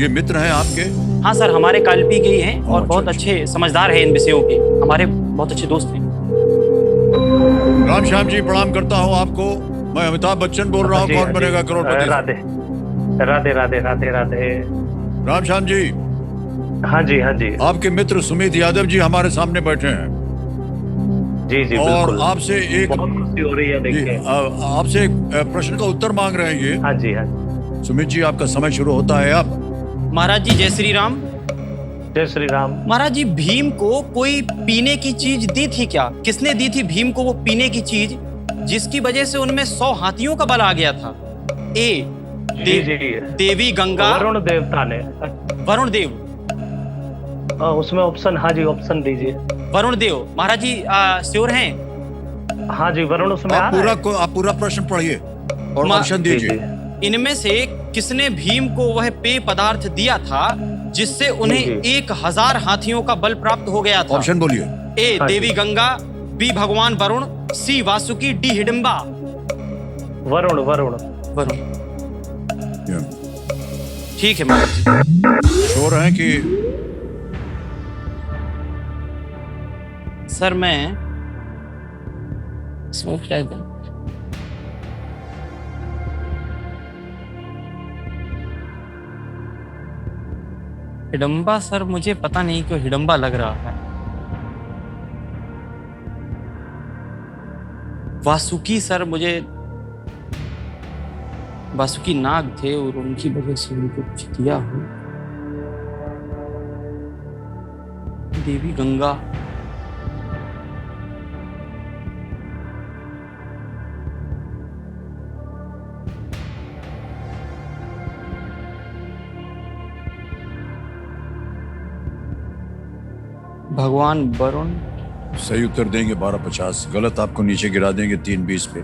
ये मित्र हैं आपके? हाँ सर, हमारे कालपी के ही हैं और अच्छा, बहुत अच्छे समझदार हैं इन विषयों के। हमारे बहुत अच्छे दोस्त हैं। राम श्याम जी प्रणाम करता हूँ आपको। मैं अमिताभ बच्चन बोल रहा हूँ, कौन बनेगा करोड़पति। राधे राधे राधे राधे राधे। राम श्याम जी। हाँ जी हाँ जी आपके मित्र सुमित यादव जी हमारे सामने बैठे हैं जी जी और बिल्कुल। आपसे एक बहुत खुशी हो रही है देख के। आपसे एक प्रश्न का उत्तर मांग रहे हैं ये। हाँ जी हाँ जी। सुमित जी आपका समय शुरू होता है अब। महाराज जी जय श्री राम। जय श्री राम। महाराज जी भीम को कोई पीने की चीज दी थी क्या? किसने दी थी भीम को वो पीने की चीज जिसकी वजह से उनमें 100 हाथियों का बल आ गया था? ए जी जी। देवी गंगा, वरुण देवता ने। वरुण देव। उसमें ऑप्शन, हाँ जी ऑप्शन दीजिए। वरुण देव। महाराज जी श्योर हैं? हाँ जी वरुण उसमें आ आप रहा है। आप पूरा प्रश्न पढ़िए और ऑप्शन जी, दीजिए। जी। इनमें से किसने भीम को वह पेय पदार्थ दिया था जिससे उन्हें जी। 1000 हाथियों का बल प्राप्त हो गया था? ऑप्शन बोलिए। ए हाँ जी। देवी गंगा, बी भगवान वरुण, सी वासुकी, डी हिडिंबा। वरुण वरुण। वरुण। ठीक है महाराज जी। श्योर हैं कि? सर मैं स्मोक चाय दूं? हिडम्बा सर, मुझे पता नहीं क्यों हिडम्बा लग रहा है। वासुकी सर, मुझे वासुकी नाग थे और उनकी वजह से उनको कुछ दिया हो। देवी गंगा। भगवान वरुण। सही उत्तर देंगे 1250, गलत आपको नीचे गिरा देंगे 320 पे।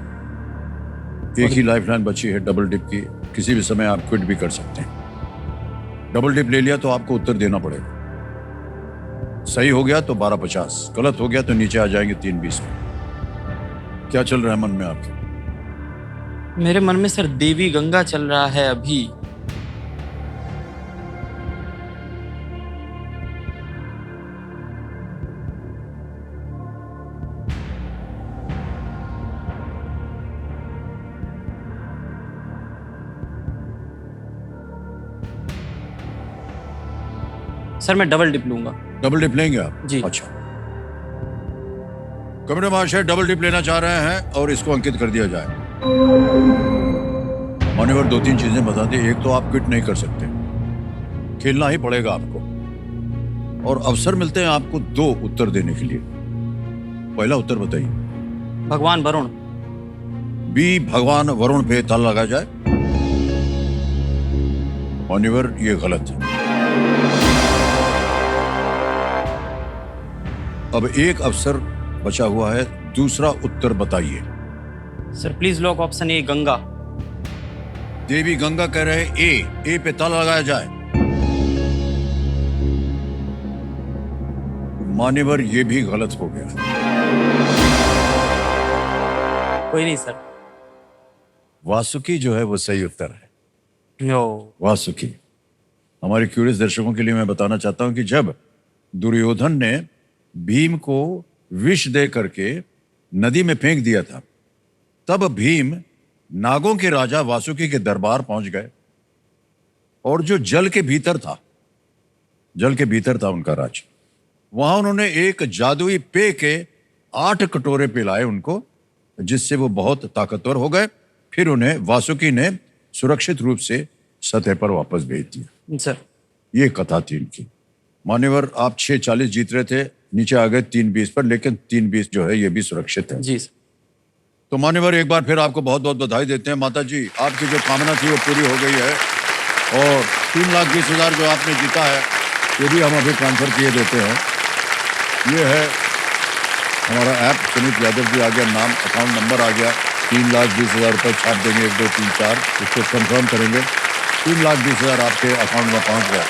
एक ही लाइफलाइन बची है डबल डिप की, किसी भी समय आप क्विट भी कर सकते हैं। डबल डिप ले लिया तो आपको उत्तर देना पड़ेगा। सही हो गया तो 1250, गलत हो गया तो नीचे आ जाएंगे 320 पे। क्या चल रहा है मन में आपके? मेरे मन में सर देवी गंगा चल रहा है अभी। सर मैं डबल डिप लूंगा। डबल डिप लेंगे आप? जी। अच्छा, कमरे महाशय डबल डिप लेना चाह रहे हैं और इसको अंकित कर दिया जाए। मान्यवर 2-3 चीजें बता दी। एक तो आप क्विट नहीं कर सकते, खेलना ही पड़ेगा आपको, और अवसर मिलते हैं आपको 2 उत्तर देने के लिए। पहला उत्तर बताइए। भगवान वरुण। बी भगवान वरुण पे ताला लगा जाए। मान्यवर ये गलत है। अब एक अवसर बचा हुआ है, दूसरा उत्तर बताइए। Sir please lock option A Ganga. Devi Ganga कह रहे हैं ए पे ताला लगाया जाए। मान्यवर ये भी गलत हो गया। कोई नहीं सर, वासुकी जो है वो सही उत्तर है। यो वासुकी। हमारे क्यूरियस दर्शकों के लिए मैं बताना चाहता हूं कि जब दुर्योधन ने भीम को विष दे करके नदी में फेंक दिया था, तब भीम नागों के राजा वासुकी के दरबार पहुंच गए और जो जल के भीतर था उनका राज, वहां उन्होंने एक जादुई पेय के 8 कटोरे पिलाए उनको, जिससे वो बहुत ताकतवर हो गए। फिर उन्हें वासुकी ने सुरक्षित रूप से सतह पर वापस भेज दिया। सर। ये कथा थी इनकी। मान्यवर, आप 6:40 जीत रहे थे, नीचे आ गए 3:20 पर, लेकिन 3:20 जो है ये भी सुरक्षित है। जी सर। तो मान्यवर, एक बार फिर आपको बहुत बहुत बधाई देते हैं। माता जी, आपकी जो कामना थी वो पूरी हो गई है और 3,20,000 जो आपने जीता है ये भी हम अभी ट्रांसफर किए देते हैं। ये है हमारा ऐप, सुमित यादव जी आ गया, नाम अकाउंट नंबर आ गया। 3,20,000 रुपये छाप देंगे, 1 2 3 4, इसको कंफर्म करेंगे। 3,20,000 आपके अकाउंट में पहुंच गया,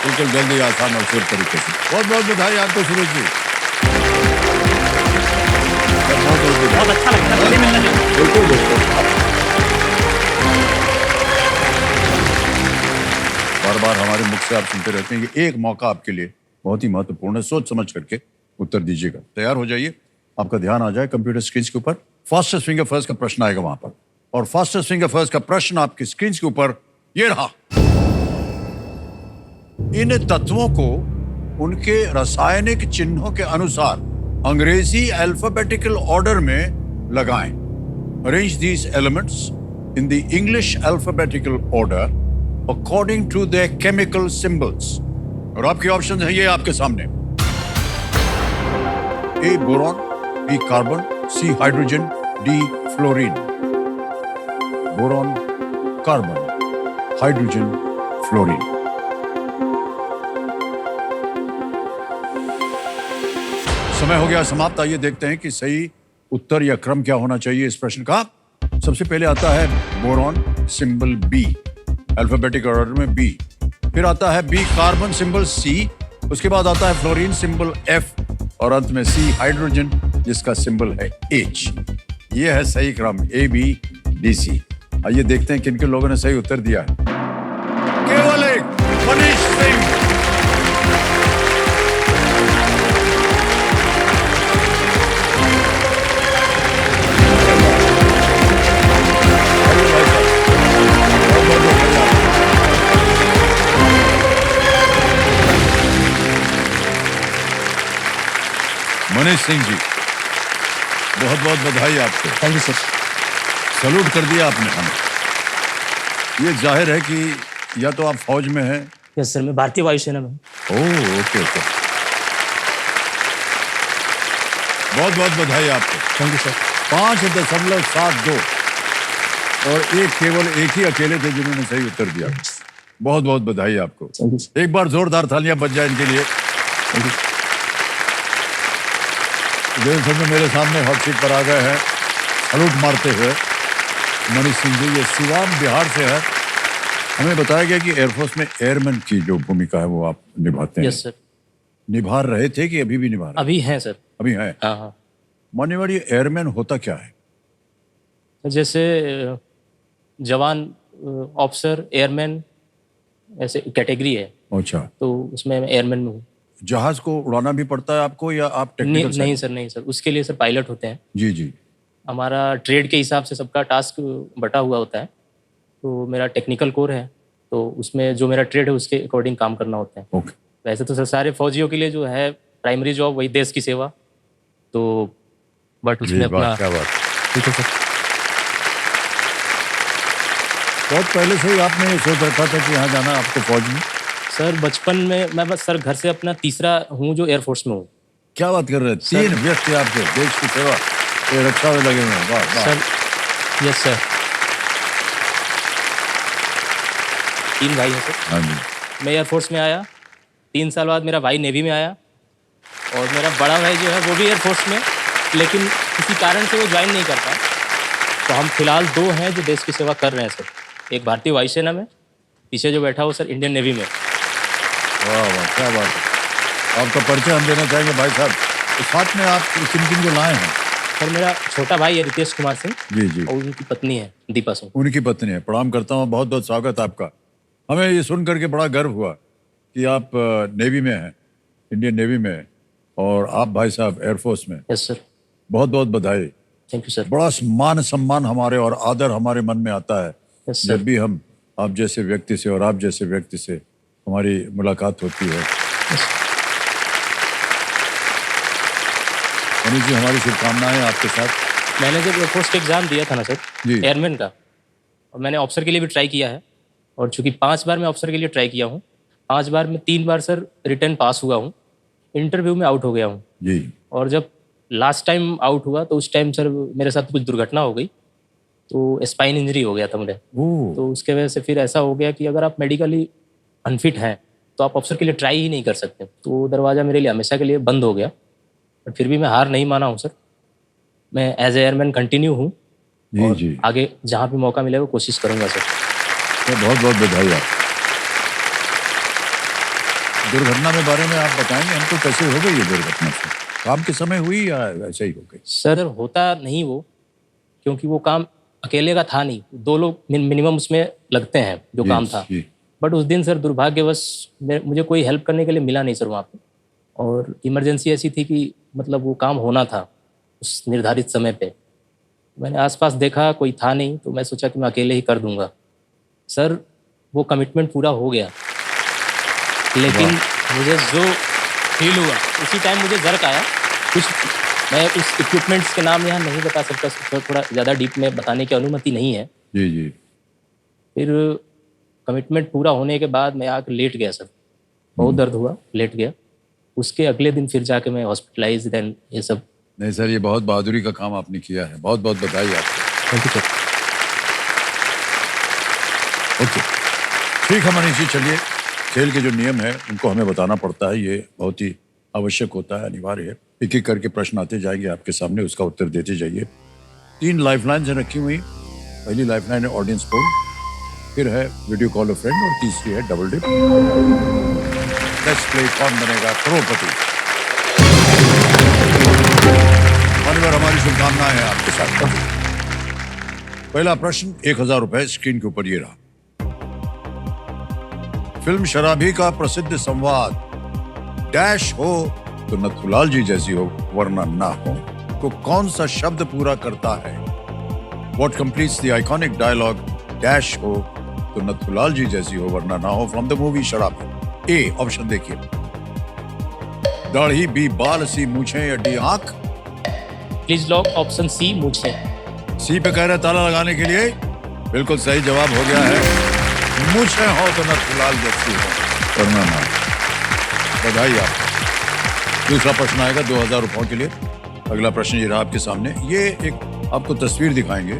बिल्कुल जल्दी, आसान और सिर्फ तरीके से। बहुत बहुत बधाई आपको सुरेश जी। बहुत अच्छा लगता है, गले मिलना चाहिए। बिल्कुल बिल्कुल। बार बार हमारे मुख से आप सुनते रहते हैं कि एक मौका आपके लिए बहुत ही महत्वपूर्ण है, सोच समझ करके उत्तर दीजिएगा। तैयार हो जाइए, आपका ध्यान आ जाए कंप्यूटर स्क्रीन के ऊपर। फास्टेस्ट फिंगर फर्स्ट का प्रश्न आएगा वहां पर, और फास्टेस्ट फिंगर फर्स्ट का प्रश्न आपकी स्क्रीन के ऊपर ये रहा। इन तत्वों को उनके रासायनिक चिन्हों के अनुसार अंग्रेजी अल्फाबेटिकल ऑर्डर में लगाएं। Arrange these elements in the English alphabetical order according to the chemical symbols. और आपके ऑप्शन है ये आपके सामने। A boron, B carbon, C hydrogen, D fluorine. Boron, carbon, hydrogen, fluorine. समय हो गया समाप्त। आइए देखते हैं कि सही उत्तर या क्रम क्या होना चाहिए इस प्रश्न का। सबसे पहले आता है boron, symbol B, alphabetic order में बी। फिर आता है बी कार्बन, सिंबल सी। उसके बाद आता है फ्लोरीन, सिंबल एफ, और अंत में सी हाइड्रोजन, जिसका सिंबल है एच। ये है सही क्रम, ए बी डी सी। आइए देखते हैं किन किन लोगों ने सही उत्तर दिया है। केवल एक, मनीष सिंह। मनीष सिंह जी, बहुत बहुत बधाई आपको। Thank you sir. सलूट कर दिया आपने हमें। ये जाहिर है कि या तो आप फौज में हैं। यस सर, मैं भारतीय वायुसेना में। ओह, ओके ओके। बहुत बहुत बधाई आपको। Thank you sir. 5.72 और केवल एक ही अकेले थे जिन्होंने सही उत्तर दिया। बहुत बहुत बधाई आपको। एक बार जोरदार तालियां बज जाए इनके लिए। मेरे सामने हॉट सीट पर आ गए हैं सलूट मारते हुए मनीष सिंह जी। ये सिवान बिहार से है। हमें बताया गया कि एयरफोर्स में एयरमैन की जो भूमिका है वो आप निभाते हैं। Yes sir. निभा रहे थे कि अभी भी निभा रहे हैं? अभी हैं सर। अभी हैं। हाँ हाँ। मान्यवर, ये एयरमैन होता क्या है? जैसे जवान, ऑफिसर, एयरमैन, ऐसे कैटेगरी है। अच्छा, तो उसमें मैं एयरमैन में हूँ। जहाज को उड़ाना भी पड़ता है आपको या आप टेक्निकल? नहीं सर, नहीं सर, उसके लिए सर पायलट होते हैं। जी जी। हमारा ट्रेड के हिसाब से सबका टास्क बटा हुआ होता है। तो मेरा टेक्निकल कोर है, तो उसमें जो मेरा ट्रेड है उसके अकॉर्डिंग काम करना होता है। ओके। वैसे तो सर सारे फौजियों के लिए जो है प्राइमरी जॉब वही देश की सेवा, तो बट उसमें अपना। क्या बात। ठीक है सर। बहुत पहले से ही आपने ये सोच रखा था कि यहाँ जाना आपको फौज में? सर बचपन में मैं बस सर घर से अपना तीसरा हूँ जो एयरफोर्स में हूँ। क्या बात कर रहे हैं? 3 व्यक्ति आपके देश की सेवा, ये रक्षा में लगे हुए हैं। वाह वाह। सर यस सर, 3 भाई हैं सर। हाँ जी। मैं एयरफोर्स में आया, 3 साल बाद मेरा भाई नेवी में आया, और मेरा बड़ा भाई जो है वो भी एयरफोर्स में, लेकिन किसी कारण से वो ज्वाइन नहीं कर पाया। तो हम फिलहाल 2 हैं जो देश की सेवा कर रहे हैं सर। एक भारतीय वायुसेना में, पीछे जो बैठा वो सर इंडियन नेवी में। वाह वाह, क्या बात है। आपका परिचय हम देना चाहेंगे भाई साहब। तो साथ में आप किन किन को लाए हैं? सर मेरा छोटा भाई है रितेश कुमार सिंह जी जी, और उनकी पत्नी है दीपा सिंह। उनकी पत्नी है। प्रणाम करता हूँ, बहुत बहुत स्वागत आपका। हमें ये सुन करके बड़ा गर्व हुआ कि आप नेवी में हैं, इंडियन नेवी में हैं, और आप भाई साहब एयरफोर्स में। Yes sir. बहुत बहुत बधाई। Thank you sir. बड़ा मान सम्मान हमारे और आदर हमारे मन में आता है यस सर। जब भी हम आप जैसे व्यक्ति से और आप जैसे व्यक्ति से हमारी मुलाकात होती है। मनीष जी, हमारी शुभकामनाएं आपके साथ। मैंने जब एयरफोर्स का एग्ज़ाम दिया था ना सर, जी। एयरमैन का, और मैंने ऑफिसर के लिए भी ट्राई किया है, और चूंकि 5 बार मैं ऑफिसर के लिए ट्राई किया हूँ, 5 बार में 3 बार सर रिटर्न पास हुआ हूँ, इंटरव्यू में आउट हो गया हूँ। जी और जब लास्ट टाइम आउट हुआ तो उस टाइम सर मेरे साथ कुछ दुर्घटना हो गई, तो स्पाइन इंजरी हो गया था मुझे। ओह, तो उसके वजह से फिर ऐसा हो गया कि अगर आप मेडिकली अनफिट हैं तो आप अफसर के लिए ट्राई ही नहीं कर सकते। तो दरवाज़ा मेरे लिए हमेशा के लिए बंद हो गया, बट फिर भी मैं हार नहीं माना हूँ सर। मैं एज ए एयरमैन कंटिन्यू हूँ, जी और जी, आगे जहाँ भी मौका मिलेगा कोशिश करूँगा सर। तो बहुत बहुत बधाई आप। दुर्घटना के बारे में आप बताएंगे हमको, कैसे हो गई ये दुर्घटना? से काम के समय हुई या ऐसे ही हो गई? सर होता नहीं वो, क्योंकि वो काम अकेले का था नहीं, 2 लोग मिनिमम उसमें लगते हैं जो जी, काम था। जी। बट उस दिन सर दुर्भाग्यवश मुझे कोई हेल्प करने के लिए मिला नहीं सर वहाँ पे, और इमरजेंसी ऐसी थी कि मतलब वो काम होना था उस निर्धारित समय पे। मैंने आसपास देखा, कोई था नहीं, तो मैं सोचा कि मैं अकेले ही कर दूंगा। सर वो कमिटमेंट पूरा हो गया, लेकिन मुझे जो फील हुआ उसी टाइम मुझे जर्क आया कुछ। मैं उस इक्विपमेंट्स के नाम यहाँ नहीं बता सकता, थोड़ा ज़्यादा डीप में बताने की अनुमति नहीं है। जी जी, फिर कमिटमेंट पूरा होने के बाद मैं आकर लेट गया सर, बहुत दर्द हुआ, लेट गया। उसके अगले दिन फिर जाके मैं हॉस्पिटलाइज, देन ये सब। नहीं सर, ये बहुत बहादुरी का काम आपने किया है, बहुत बहुत बधाई आपको। Thank you sir. ओके, ठीक है मनीष जी, चलिए खेल के जो नियम है उनको हमें बताना पड़ता है, ये बहुत ही आवश्यक होता है, अनिवार्य है। एक एक करके प्रश्न आते जाएंगे आपके सामने, उसका उत्तर देते जाइए। 3 लाइफलाइंस रखी हुई। पहली लाइफलाइन है ऑडियंस पोल, फिर है वीडियो कॉल अ फ्रेंड, और तीसरी है डबल डिप। लेट्स प्ले कौन बनेगा करोड़पति। मानवर, हमारी शुभकामनाएं हैं आपके साथ। पहला प्रश्न 1000 रुपए स्क्रीन के ऊपर ये रहा। फिल्म शराबी का प्रसिद्ध संवाद डैश हो तो नथुलाल जी जैसी हो वरना ना हो को कौन सा शब्द पूरा करता है? What completes the iconic dialogue dash हो तो नथुलाल जी जैसी हो वरना ना हो फ्रॉम द मूवी शराबी? ए ऑप्शन देखिए, दाढ़ी, बी बाल, सी मूछें, या डी आंख? प्लीज लॉक ऑप्शन सी मुझे। सी पे कह रहे ताला लगाने के लिए। बिल्कुल सही जवाब हो गया है, मूछें हो तो नथुलाल जैसी हो वरना ना हो। बधाई आपको। दूसरा प्रश्न आएगा 2000 रुपयों के लिए। अगला प्रश्न ये रहा आपके सामने। ये एक आपको तस्वीर दिखाएंगे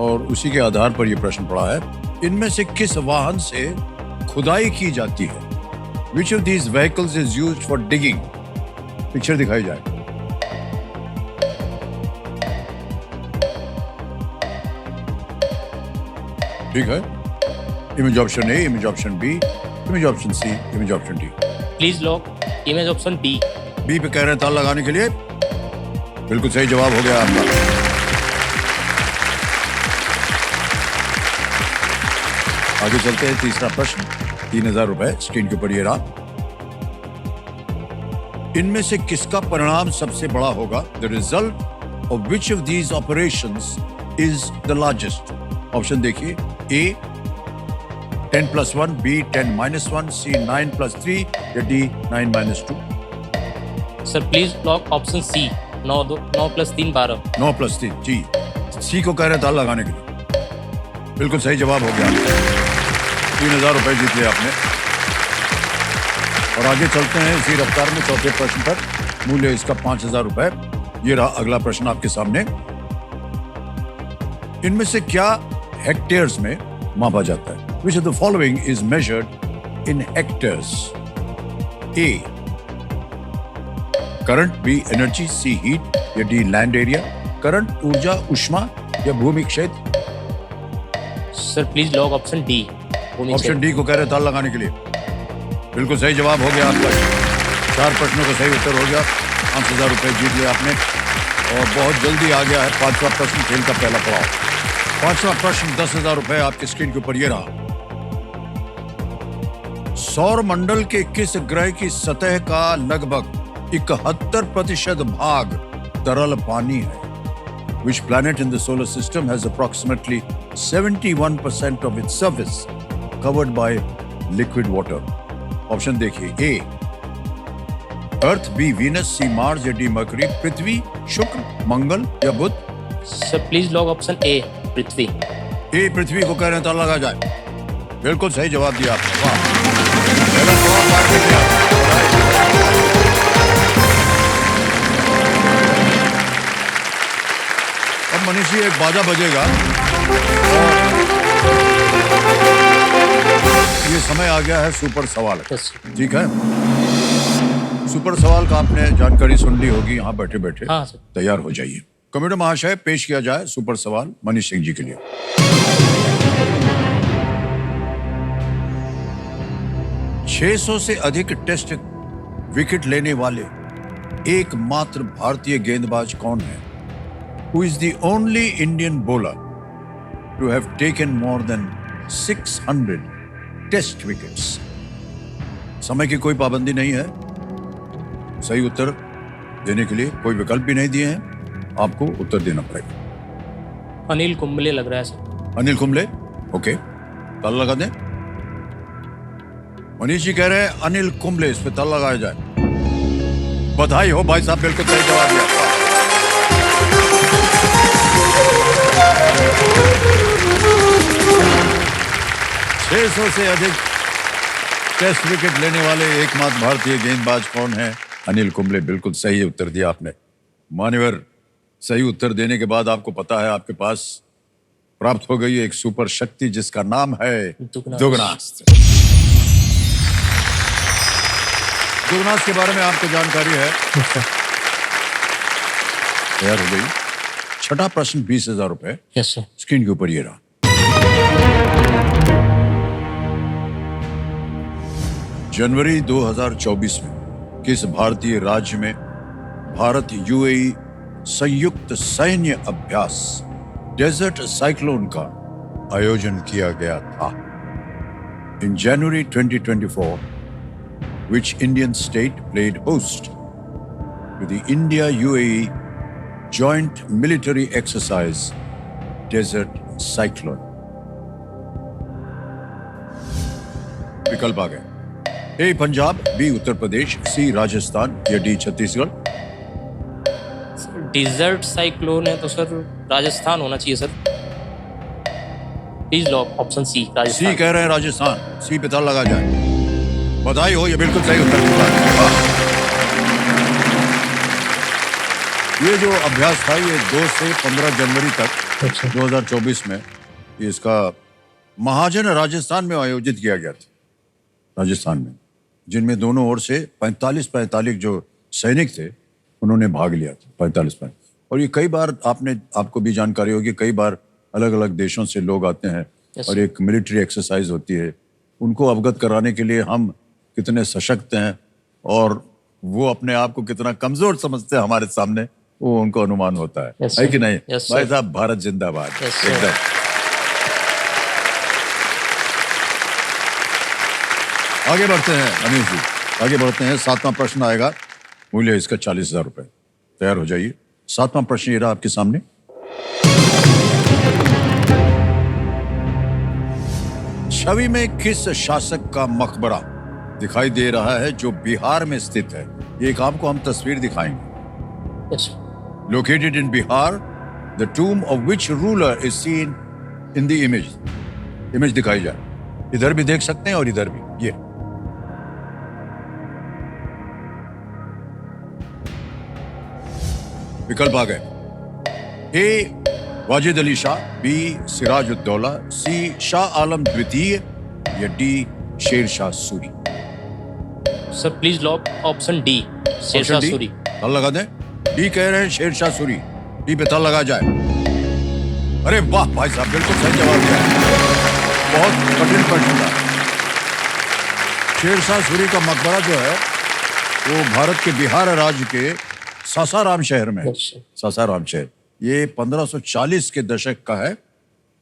और उसी के आधार पर यह प्रश्न पड़ा है। इनमें से किस वाहन से खुदाई की जाती है? Which of these vehicles is used for digging? Picture दिखाई जाए। ठीक है, image option A, image option B, image option C, image option D. Please lock image option B. B पे कह रहे हैं ताला लगाने के लिए। बिल्कुल सही जवाब हो गया आपका। आगे चलते हैं, तीसरा प्रश्न 3000 रुपए स्क्रीन के ऊपर ये रहा। इनमें से किसका परिणाम सबसे बड़ा होगा? The result of which of these operations is the largest? Option देखिए, ए 10+1, बी 10-1, सी 9+3, या D 9-2। Sir please lock option C 9 + 3 12। 9+3 जी, सी को कह रहे हैं ताला लगाने के लिए। बिल्कुल सही जवाब हो गया। 3000 रुपए जीत लिया आपने। और आगे चलते हैं इसी रफ्तार में चौथे प्रश्न पर। मूल्य इसका 5000 रुपए। ये रहा अगला प्रश्न आपके सामने। इनमें से क्या हेक्टेयर्स में मापा जाता है? Which of the following is measured in hectares? A current, B energy, C heat, या डी लैंड एरिया? करंट ऊर्जा, उष्मा, या भूमि क्षेत्र? Sir please lock option D. Option D को कह रहे ताल लगाने के लिए। बिल्कुल सही जवाब हो गया आपका। 4 प्रश्नों का सही उत्तर हो गया। 5000 रुपए जीत लिया आपने। और बहुत जल्दी आ गया है 5वां प्रश्न, खेल का पहला पड़ाव। 5वां प्रश्न 10,000 रुपए आपकी स्क्रीन के ऊपर ये रहा। सौर मंडल के किस ग्रह की सतह का लगभग 71% भाग तरल पानी है? Which planet in the solar system has approximately 71% of its surface covered by liquid water? Option देखिए, A earth, B Venus, C Mars या डी मरकरी, पृथ्वी, शुक्र, मंगल या बुध? Sir please lock option A, पृथ्वी। ए पृथ्वी को कह रहे हैं, तो लगा जाए। बिल्कुल सही जवाब दिया आपने, वाह। पहला सवाल पार कर लिया। अब मनीष जी एक बाजा बजेगा। ये समय आ गया है सुपर सवाल का। Yes. ठीक है, सुपर सवाल का आपने जानकारी सुन ली होगी यहाँ बैठे बैठे। हाँ सर। तैयार हो जाइए। कमेटी महाशय, पेश किया जाए सुपर सवाल मनीष सिंह जी के लिए। 600 से अधिक टेस्ट विकेट लेने वाले एकमात्र भारतीय गेंदबाज कौन है? Who is the only Indian bowler to have taken more than 600 test wickets? समय की कोई पाबंदी नहीं है। सही उत्तर देने के लिए कोई विकल्प भी नहीं दिए हैं, आपको उत्तर देना पड़ेगा। अनिल कुंबले लग रहा है सर। अनिल कुंबले, ओके, ताला लगा दें। मनीष जी कह रहे हैं अनिल कुंबले, इस पे ताला लगाया जाए। बधाई हो भाई साहब, बिल्कुल सही जवाब दिया। 600 से अधिक टेस्ट विकेट लेने वाले एकमात्र भारतीय गेंदबाज कौन है? अनिल कुंबले, बिल्कुल सही उत्तर दिया आपने। मान्यवर, सही उत्तर देने के बाद आपको पता है आपके पास प्राप्त हो गई एक सुपर शक्ति जिसका नाम है दुगनास्त्र। दुगनास्त्र के बारे में आपको जानकारी है? तैयार हो गई। छठा प्रश्न 20,000 रुपए यस सर। स्क्रीन के ऊपर ये रहा। जनवरी 2024 में किस भारतीय राज्य में भारत यूएई संयुक्त सैन्य अभ्यास डेजर्ट साइक्लोन का आयोजन किया गया था? इन जनवरी 2024, which Indian state played host to the India-UAE joint military exercise Desert Cyclone? विकल्प आ गए। ए पंजाब, बी उत्तर प्रदेश, सी राजस्थान या डी छत्तीसगढ़? डिजर्ट साइक्लोन है तो सर राजस्थान होना चाहिए sir. Please lock option C, Rajasthan. C कह रहे हैं राजस्थान, सी पे ताला लगा जाए। बधाई हो, ये बिल्कुल सही उत्तर दिया। ये जो अभ्यास था ये 2 से 15 जनवरी तक 2024 में इसका महाजन राजस्थान में आयोजित किया गया था। राजस्थान में, जिनमें दोनों ओर से 45 जो सैनिक थे उन्होंने भाग लिया था। 45। और ये कई बार आपको भी जानकारी होगी, कई बार अलग अलग देशों से लोग आते हैं और एक मिलिट्री एक्सरसाइज होती है। उनको अवगत कराने के लिए हम कितने सशक्त हैं और वो अपने आप को कितना कमजोर समझते हैं हमारे सामने, वो उनको अनुमान होता है कि नहीं? भाई साहब, भारत जिंदाबाद। एकदम। आगे बढ़ते हैं अनिल जी, आगे बढ़ते हैं। 7वां प्रश्न आएगा, मूल्य इसका 40,000 रुपए। तैयार हो जाइए। 7वां प्रश्न ये रहा आपके सामने। छवि में किस शासक का मकबरा दिखाई दे रहा है जो बिहार में स्थित है? एक आपको हम तस्वीर दिखाएंगे। Yes. Located in Bihar, the tomb of which ruler is seen in the image? Image दिखाई जाए। इधर भी देख सकते हैं और इधर भी। ये विकल्प आ गए। ए वाजिद अली शाह, बी सिराजुद्दौला, सी शाह आलम द्वितीय या D Sher Shah Suri? Sir please lock option D, Sher Shah Suri. ताला लगा दें। डी कह रहे हैं शेर शाह सूरी, डी पे ताला लगा जाए। अरे वाह भाई साहब, बिल्कुल सही जवाब दिया। बहुत कठिन प्रश्न था। शेर शाह सूरी का मकबरा जो है वो भारत के बिहार राज्य के सासाराम शहर में है। Yes, sir. सासाराम शहर ये 1540 के दशक का है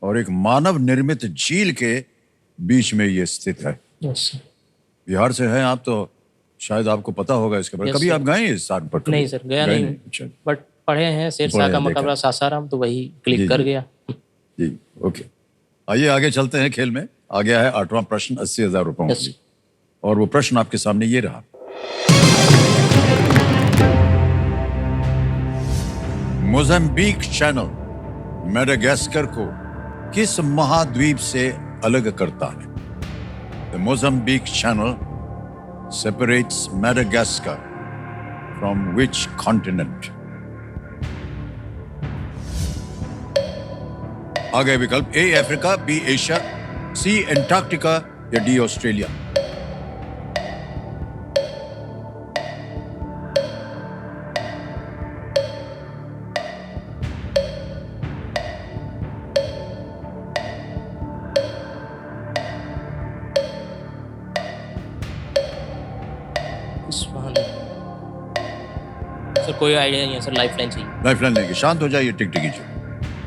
और एक मानव निर्मित झील के बीच में ये स्थित है। Yes, sir. बिहार से हैं आप तो शायद आपको पता होगा इसके बारे में। Yes, कभी sir. आप गए हैं इस स्थान पर? कभी? नहीं सर, गया गए नहीं अच्छा बट पढ़े हैं शेरशाह पढ़े का हैं, देखा। मकबरा सासाराम, तो वही जी, क्लिक कर जी। गया। जी ओके। आइए आगे चलते हैं खेल में। आ गया है 8वां प्रश्न 80,000 रुपयों Yes. के लिए। और वो प्रश्न आपके सामने ये रहा। मोज़ाम्बिक चैनल मेडागास्कर को किस महाद्वीप से अलग करता है? The Mozambique channel separates Madagascar from which continent? आगे विकल्प A Africa, B Asia, C Antarctica या डी ऑस्ट्रेलिया। सर कोई आइडिया नहीं है सर, लाइफलाइन चाहिए। लाइफलाइन लेंगे। शांत हो जाइए, टिक टिकी जी।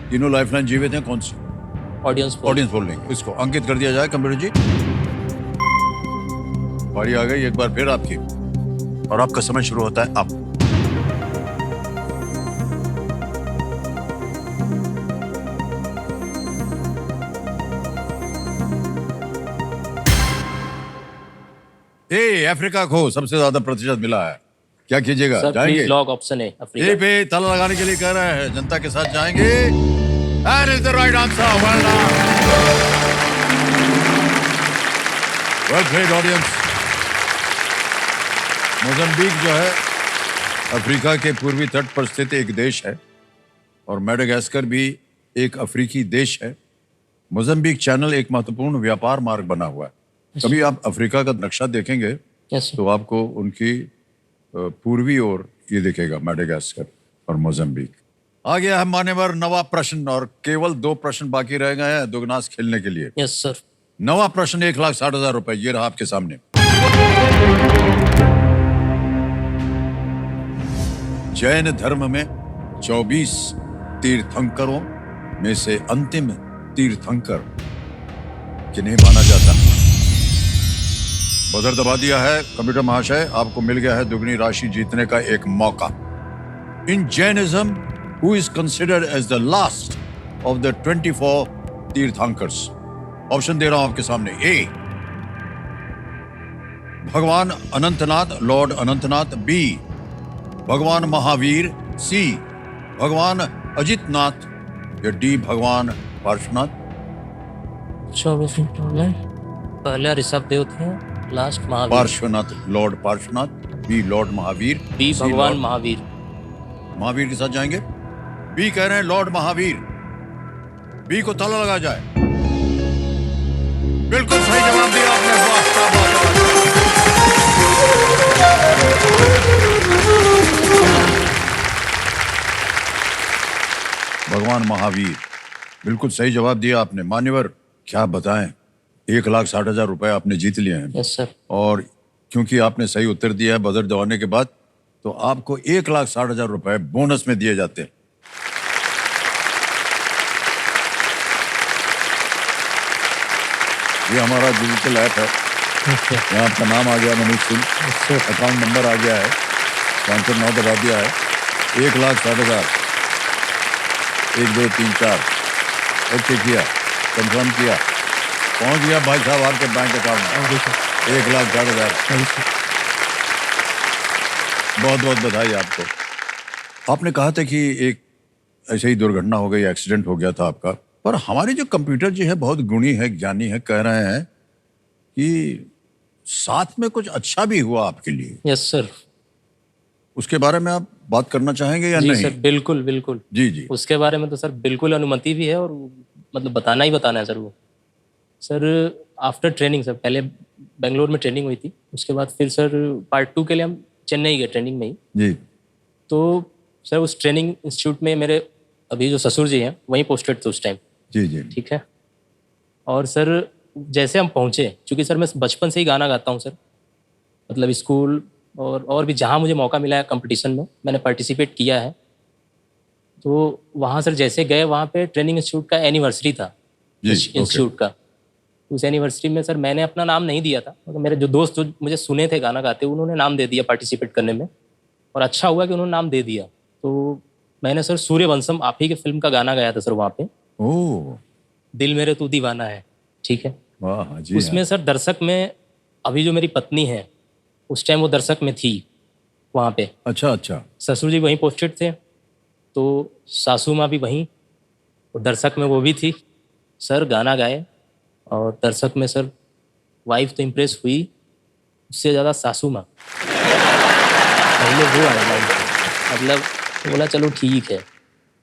तीनों लाइफलाइन जीवित हैं। कौन सी? ऑडियंस ऑडियंस बोल लेंगे। इसको अंकित कर दिया जाए कंप्यूटर जी। बारी आ गई एक बार फिर आपकी और आपका समय शुरू होता है अब। ए अफ्रीका को सबसे ज्यादा प्रतिशत मिला है। क्या कीजिएगा? सर जाएंगे? प्लीज लॉक ऑप्शन है ए अफ्रीका। पे ताला लगाने के लिए कह रहे हैं। जनता के साथ जाएंगे। That is the right answer. Well done. Well played, audience. Mozambique जो है अफ्रीका के पूर्वी तट पर स्थित एक देश है और मेडागास्कर भी एक अफ्रीकी देश है। मोज़ाम्बिक चैनल एक महत्वपूर्ण व्यापार मार्ग बना हुआ है। कभी आप अफ्रीका का नक्शा देखेंगे यस तो आपको उनकी पूर्वी ओर ये दिखेगा मेडागास्कर और मोज़ाम्बिक। आ गया है मान्यवर नवा प्रश्न और केवल 2 प्रश्न बाकी रह गए हैं दुगनास खेलने के लिए। Yes sir. नवा प्रश्न 1,60,000 रुपए ये रहा आपके सामने। जैन धर्म में 24 तीर्थंकरों में से अंतिम तीर्थंकर किन्हें माना जाता है? बजर दबा दिया है कंप्यूटर महाशय। आपको मिल गया है दुगनी राशि जीतने का एक मौका। In Jainism who is considered as the last of the 24 tirthankars? Option दे रहा हूं आपके सामने। ए भगवान अनंतनाथ, लॉर्ड अनंतनाथ। बी भगवान महावीर। सी भगवान अजितनाथ या डी भगवान पार्श्वनाथ। 24 पहले ऋषभ देव थे, last Mahavir. Parshvanath, lord Parshvanath. B lord Mahavir. B C भगवान लॉर्ड महावीर। महावीर के साथ जाएंगे। बी कह रहे हैं लॉर्ड महावीर। बी को ताला लगा जाए। बिल्कुल सही जवाब दिया आपने। वाह, क्या बात है। भगवान महावीर, बिल्कुल सही जवाब दिया आपने। मान्यवर क्या बताएं, 1,60,000 रुपए आपने जीत लिए हैं। Yes sir. और क्योंकि आपने सही उत्तर दिया है बजर दबाने के बाद, तो आपको 1,60,000 रुपए बोनस में दिए जाते हैं। ये हमारा डिजिटल ऐप है। यहाँ आपका नाम आ गया मनीष सिंह, अकाउंट नंबर आ गया है, 509 दबा दिया है। 1,60,000 1 2 3 4 ओके किया, कंफर्म किया, पहुंच गया भाई साहब आपके बैंक अकाउंट में 1,60,000। बहुत बहुत बधाई आपको। आपने कहा था कि एक ऐसे ही दुर्घटना हो गई, एक्सीडेंट हो गया था आपका, पर हमारे जो कंप्यूटर जी है बहुत गुणी है, ज्ञानी है, कह रहे हैं कि साथ में कुछ अच्छा भी हुआ आपके लिए। Yes sir. उसके बारे में आप बात करना चाहेंगे या जी नहीं? सर, बिल्कुल बिल्कुल। जी जी। उसके बारे में तो सर बिल्कुल अनुमति भी है और मतलब बताना ही बताना है सर। वो सर आफ्टर ट्रेनिंग सर, पहले बेंगलोर में ट्रेनिंग हुई थी, उसके बाद फिर सर पार्ट 2 के लिए हम चेन्नई गए ट्रेनिंग में ही। जी तो सर उस ट्रेनिंग इंस्टीट्यूट में मेरे अभी जो ससुर जी हैं वहीं पोस्टेड थे उस टाइम। जी जी। ठीक है। और सर जैसे हम पहुँचे, चूँकि सर मैं बचपन से ही गाना गाता हूँ सर, मतलब स्कूल और भी जहाँ मुझे मौका मिला है कंपटीशन में मैंने पार्टिसिपेट किया है। तो वहाँ सर जैसे गए वहाँ पे ट्रेनिंग इंस्टीट्यूट का एनिवर्सरी था जी, इंस्टीट्यूट का। उस एनिवर्सरी में सर मैंने अपना नाम नहीं दिया था, मतलब मेरे जो दोस्त जो मुझे सुने थे गाना गाते उन्होंने नाम दे दिया पार्टिसिपेट करने में, और अच्छा हुआ कि उन्होंने नाम दे दिया। तो मैंने सर सूर्यवंशम आप ही के फिल्म का गाना गाया था सर वहाँ पे, ओह दिल मेरे तू दीवाना है, ठीक है। वाह जी। उसमें सर दर्शक में अभी जो मेरी पत्नी है उस टाइम वो दर्शक में थी वहाँ पे। अच्छा अच्छा। ससुर जी वहीं पोस्टेड थे, तो सासू माँ भी वहीं, और दर्शक में वो भी थी। सर गाना गाए और दर्शक में सर वाइफ तो इम्प्रेस हुई, उससे ज़्यादा सासू माँ पहले वो आए लाइन पे। मतलब बोला चलो ठीक है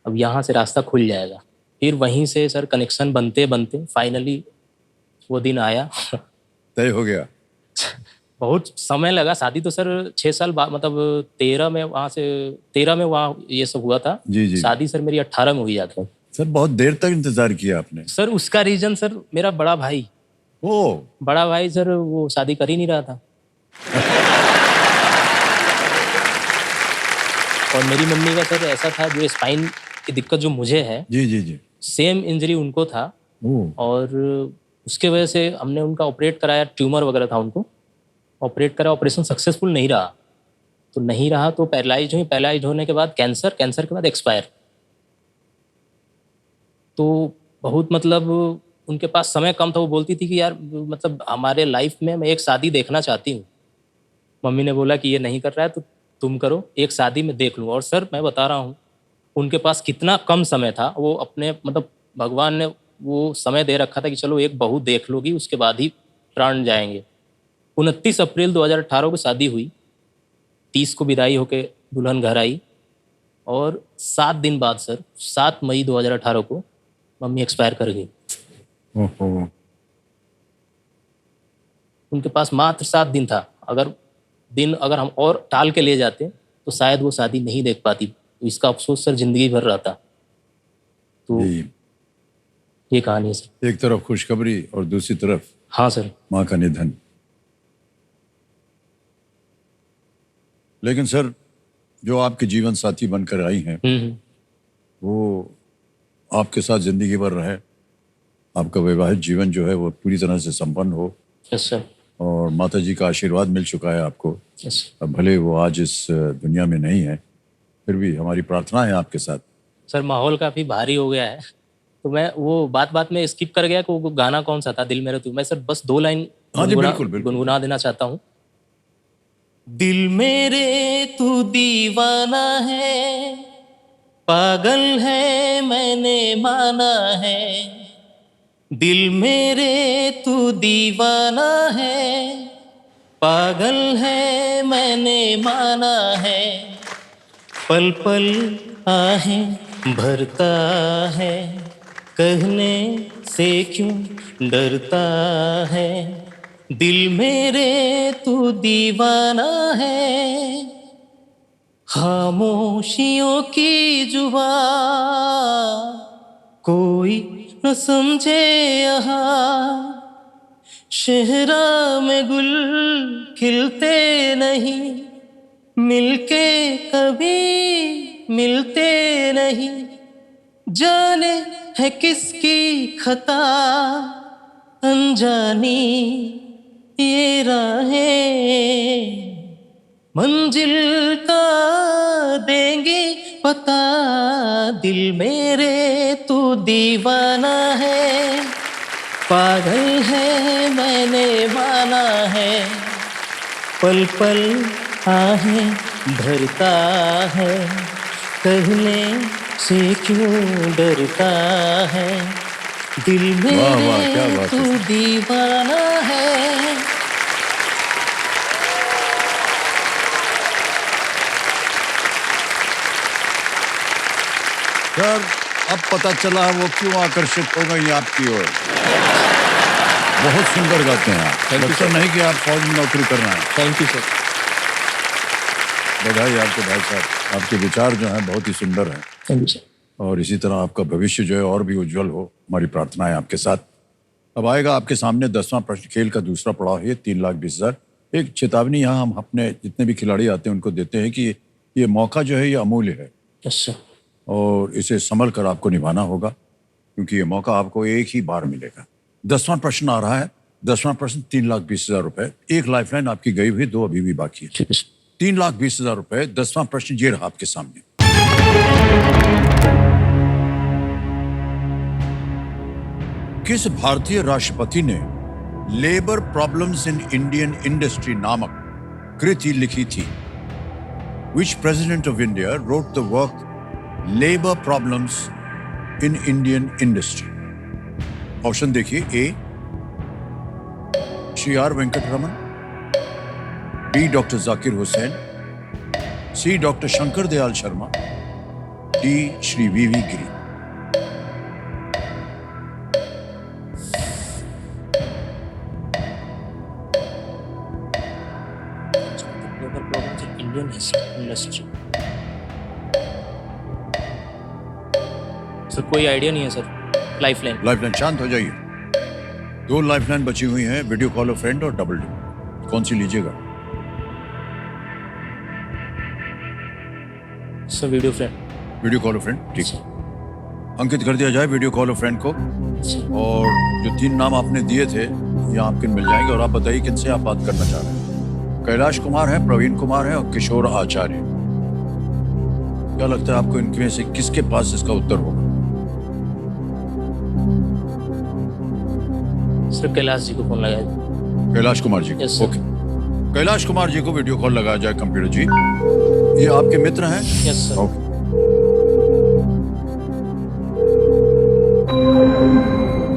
अब यहाँ से रास्ता खुल जाएगा। फिर वहीं से सर कनेक्शन बनते बनते फाइनली वो दिन आया। तय हो गया। बहुत समय लगा, शादी तो सर 6 साल बाद, मतलब 13 में वहाँ ये सब हुआ था। जी, जी। शादी सर मेरी 18 में हुई जाकर। सर बहुत देर तक इंतजार किया आपने। सर उसका रीजन सर मेरा बड़ा भाई सर वो शादी कर ही नहीं रहा था। और मेरी मम्मी का सर ऐसा था, जो स्पाइन की दिक्कत जो मुझे है जी जी जी। सेम इंजरी उनको था, ओह और उसके वजह से हमने उनका ऑपरेट कराया, ट्यूमर वगैरह था उनको, ऑपरेट करा, ऑपरेशन सक्सेसफुल नहीं रहा। तो नहीं रहा तो पैरालाइज हुई, पैरालाइज होने के बाद कैंसर के बाद एक्सपायर। तो बहुत मतलब उनके पास समय कम था। वो बोलती थी कि यार मतलब हमारे लाइफ में मैं एक शादी देखना चाहती हूँ। मम्मी ने बोला कि ये नहीं कर रहा है तो तुम करो, एक शादी में देख लूँ। और सर मैं बता रहा हूँ उनके पास कितना कम समय था, वो अपने मतलब भगवान ने वो समय दे रखा था कि चलो एक बहू देख लोगी उसके बाद ही प्राण जाएंगे। 29 अप्रैल 2018 को शादी हुई, 30 को विदाई होके दुल्हन घर आई, और 7 दिन बाद सर 7 मई 2018 को मम्मी एक्सपायर कर गई। ओहो। उनके पास मात्र 7 दिन था। अगर हम और टाल के ले जाते तो शायद वो शादी नहीं देख पाती। तो इसका अफसोस सर जिंदगी भर रहता। तो जी। ये कहानी है सर। एक तरफ खुशखबरी और दूसरी तरफ हाँ सर। माँ का निधन। लेकिन सर जो आपके जीवन साथी बनकर आई हैं वो आपके साथ जिंदगी भर रहे, आपका वैवाहिक जीवन जो है वो पूरी तरह से संपन्न हो। Yes sir. और माता जी का आशीर्वाद मिल चुका है आपको। यस। अब भले वो आज इस दुनिया में नहीं है, फिर भी हमारी प्रार्थना है आपके साथ। सर माहौल काफ़ी भारी हो गया है, तो मैं वो बात में स्किप कर गया कि वो गाना कौन सा था, दिल मेरे तू। मैं सर बस 2 लाइन हाँ जी, बिल्कुल बिल्कुल। गुनगुना देना चाहता हूँ। दिल मेरे तू दीवाना है, पागल है मैंने माना है। दिल मेरे तू दीवाना है, पागल है मैंने माना है। पल पल आहें भरता है, कहने से क्यों डरता है। दिल मेरे तू दीवाना है, खामोशियों की जुबां कोई न समझे यहाँ। शहरा में गुल खिलते नहीं, मिलके कभी मिलते नहीं। जाने है किसकी खता, अनजानी ये राहें। मंजिल का देंगे पता, दिल मेरे तू दीवाना है, पागल है मैंने माना है। पल पल आहें भरता है, कहने से क्यों डरता है। दिल वाह, वाह, क्या मेरे बात तू है। दीवाना है। सर अब पता चला वो क्यों आकर्षित हो गई आपकी ओर। बहुत सुंदर गाते हैं आप। Thank you, लगता sir. नहीं कि आप फौज में नौकरी करना है। Thank you sir. बधाई आपके भाई साहब, आपके विचार जो हैं बहुत ही सुंदर हैं। Thank you sir. और इसी तरह आपका भविष्य जो है और भी उज्जवल हो, हमारी प्रार्थना है आपके साथ। अब आएगा आपके सामने 10वां प्रश्न। खेल का दूसरा पड़ाव है 3,20,000। एक चेतावनी यहाँ हम अपने जितने भी खिलाड़ी आते हैं उनको देते हैं कि ये मौका जो है ये अमूल्य है यस सर। और इसे संभल कर आपको निभाना होगा, क्योंकि ये मौका आपको एक ही बार मिलेगा। 10वां प्रश्न आ रहा है। 10वां प्रश्न 3,20,000 रुपए। एक लाइफलाइन आपकी गई हुई, 2 अभी भी बाकी है। ठीक है सर। 3,20,000 रुपए। 10वां प्रश्न ये रहा आपके सामने। किस भारतीय राष्ट्रपति ने labour problems in Indian industry नामक कृति लिखी थी? Which president of India wrote the work Labor Problems in Indian Industry? Option देखिए। A Shri R Venkataraman, B doctor Zakir Hussain, C doctor Shankar Dayal Sharma, D Shri V V Giri. Labour problems in Indian industry. Sir कोई idea नहीं है sir. Lifeline. Lifeline. शांत हो जाइए। 2 lifeline बची हुई हैं, वीडियो कॉल अ फ्रेंड और डबल डी। कौन सी लीजिएगा? Sir video friend. Video call अ फ्रेंड, ठीक है। अंकित कर दिया जाए वीडियो कॉल अ फ्रेंड को। और जो 3 नाम आपने दिए थे ये आपके मिल जाएंगे। और आप बताइए किनसे आप बात करना चाह रहे हैं। कैलाश कुमार है, प्रवीण कुमार है और किशोर आचार्य। क्या लगता है आपको इनमें से किसके पास इसका उत्तर होगा? सर कैलाश जी को फोन लगाया। कैलाश कुमार जी को। Yes, sir. Okay, Kailash Kumar ji को वीडियो कॉल लगाया जाए। कंप्यूटर जी, ये आपके मित्र हैं? Yes sir. Okay.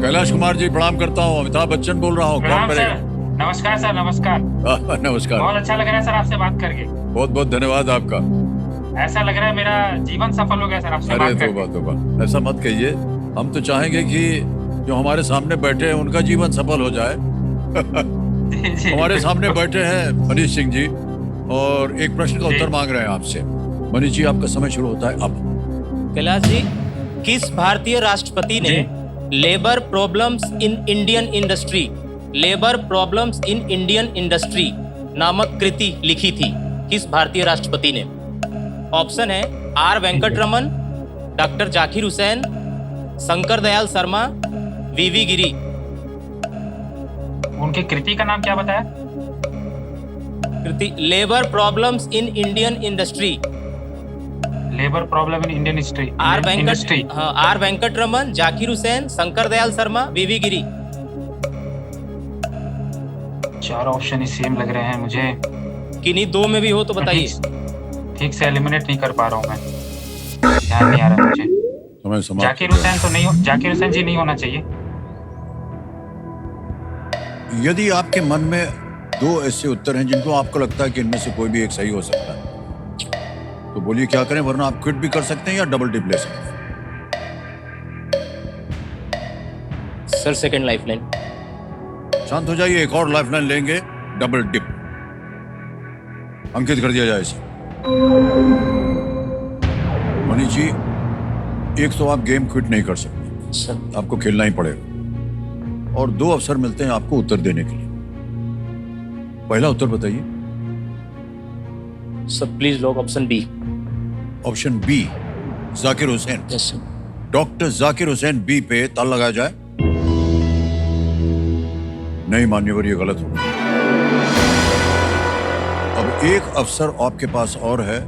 Kailash Kumar ji प्रणाम करता हूँ। अमिताभ बच्चन बोल रहा हूँ। कौन प्रणाम करेगा? सर। नमस्कार सर। नमस्कार। नमस्कार। बहुत अच्छा लग रहा है सर आपसे बात करके। बहुत बहुत धन्यवाद आपका। ऐसा लग रहा है मेरा जीवन सफल हो गया सर आपसे अरे बात करके। तोबा तोबा, ऐसा मत कहिए। हम तो चाहेंगे कि जो हमारे सामने बैठे हैं उनका जीवन सफल हो जाए। जी, जी। हमारे सामने बैठे हैं मनीष सिंह जी और एक प्रश्न का उत्तर मांग रहे हैं आपसे। मनीष जी आपका समय शुरू होता है अब। कैलाश जी, किस भारतीय राष्ट्रपति ने labour problems in Indian industry नामक कृति लिखी थी? किस भारतीय राष्ट्रपति ने? ऑप्शन है आर वेंकटरमन, डॉक्टर जाकिर हुसैन, शंकर दयाल शर्मा, वीवी गिरी। उनकी कृति का नाम क्या बताया? कृति labour problems in Indian industry. Labour problem in Indian industry. R Venkataraman, Zakir Hussain, Shankar Dayal Sharma, VV Giri. 4 option ही सेम लग रहे हैं मुझे। किन्हीं 2 में भी हो तो बताइए। ठीक से एलिमिनेट नहीं कर पा रहा हूँ मैं। ध्यान नहीं आ रहा मुझे। समय समाप्त। जाकिर हुसैन तो नहीं हो, जाकिर हुसैन जी नहीं होना चाहिए। यदि आपके मन में 2 ऐसे उत्तर हैं जिनको आपको लगता है कि इनमें से कोई भी एक सही हो सकता है तो बोलिए क्या करें, वरना आप क्विट भी कर सकते हैं या डबल टिप ले सकते हैं। Sir second lifeline. शांत हो जाइए। एक और लाइफलाइन लेंगे, डबल डिप। अंकित कर दिया जाए इसे। मनीष जी, एक तो आप गेम क्विट नहीं कर सकते सर। आपको खेलना ही पड़ेगा और 2 अवसर मिलते हैं आपको उत्तर देने के लिए। पहला उत्तर बताइए। Sir please lock option B. Option B, Zakir Hussain. Yes sir. Doctor Zakir Hussain B पे ताला लगाया जाए। नहीं मान्यवर, ये गलत होगा। अब एक अवसर आपके पास और है।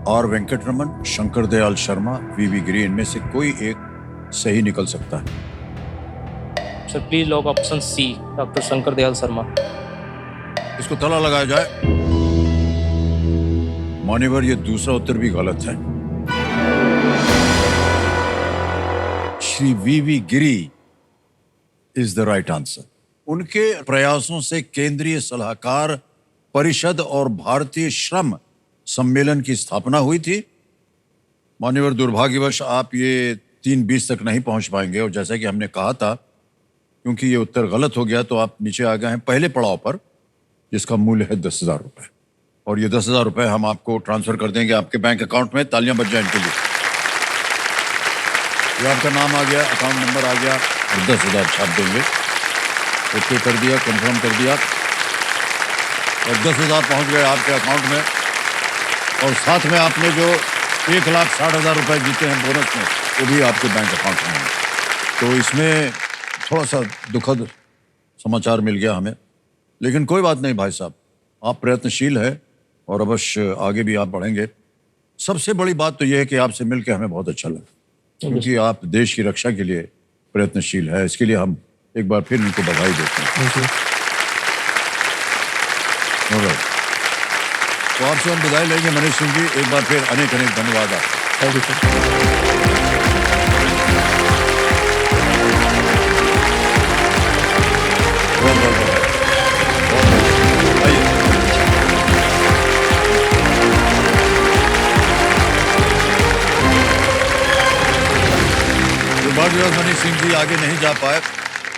आर वेंकटरमन, शंकर दयाल शर्मा, वीवी गिरी, इनमें से कोई एक सही निकल सकता है। Sir please lock option C, doctor Shankar Dayal Sharma. इसको ताला लगाया जाए। मान्यवर, ये दूसरा उत्तर भी गलत है। Shri V V Giri is the right answer. उनके प्रयासों से केंद्रीय सलाहकार परिषद और भारतीय श्रम सम्मेलन की स्थापना हुई थी। मान्यवर, दुर्भाग्यवश आप ये 3:20 तक नहीं पहुंच पाएंगे और जैसा कि हमने कहा था, क्योंकि ये उत्तर गलत हो गया तो आप नीचे आ गए हैं पहले पड़ाव पर, जिसका मूल्य है 10,000 रुपए। और ये 10,000 रुपए हम आपको ट्रांसफर कर देंगे आपके बैंक अकाउंट में। तालियां बज जाए इनके लिए। ये आपका नाम आ गया, अकाउंट नंबर आ गया और 10,000 छाप देंगे। ओके कर दिया, कंफर्म कर दिया। और 10,000 पहुंच गए आपके अकाउंट में, और साथ में आपने जो 1,60,000 रुपए जीते हैं बोनस में, वो भी आपके बैंक अकाउंट में हैं। तो इसमें थोड़ा सा दुखद समाचार मिल गया हमें, लेकिन कोई बात नहीं भाई साहब, आप प्रयत्नशील है और अवश्य आगे भी आप बढ़ेंगे। सबसे बड़ी बात तो यह है कि आपसे मिलकर हमें बहुत अच्छा लगा, क्योंकि आप देश की रक्षा के लिए प्रयत्नशील है। इसके लिए हम एक बार फिर इनको बधाई देते हैं। Alright. तो आपसे हम विदाई लेंगे मनीष सिंह जी, एक बार फिर अनेक अनेक धन्यवाद आपको। Thank you sir. बहुत बहुत आइए। दुर्भाग्यवश मनीष सिंह जी आगे नहीं जा पाए,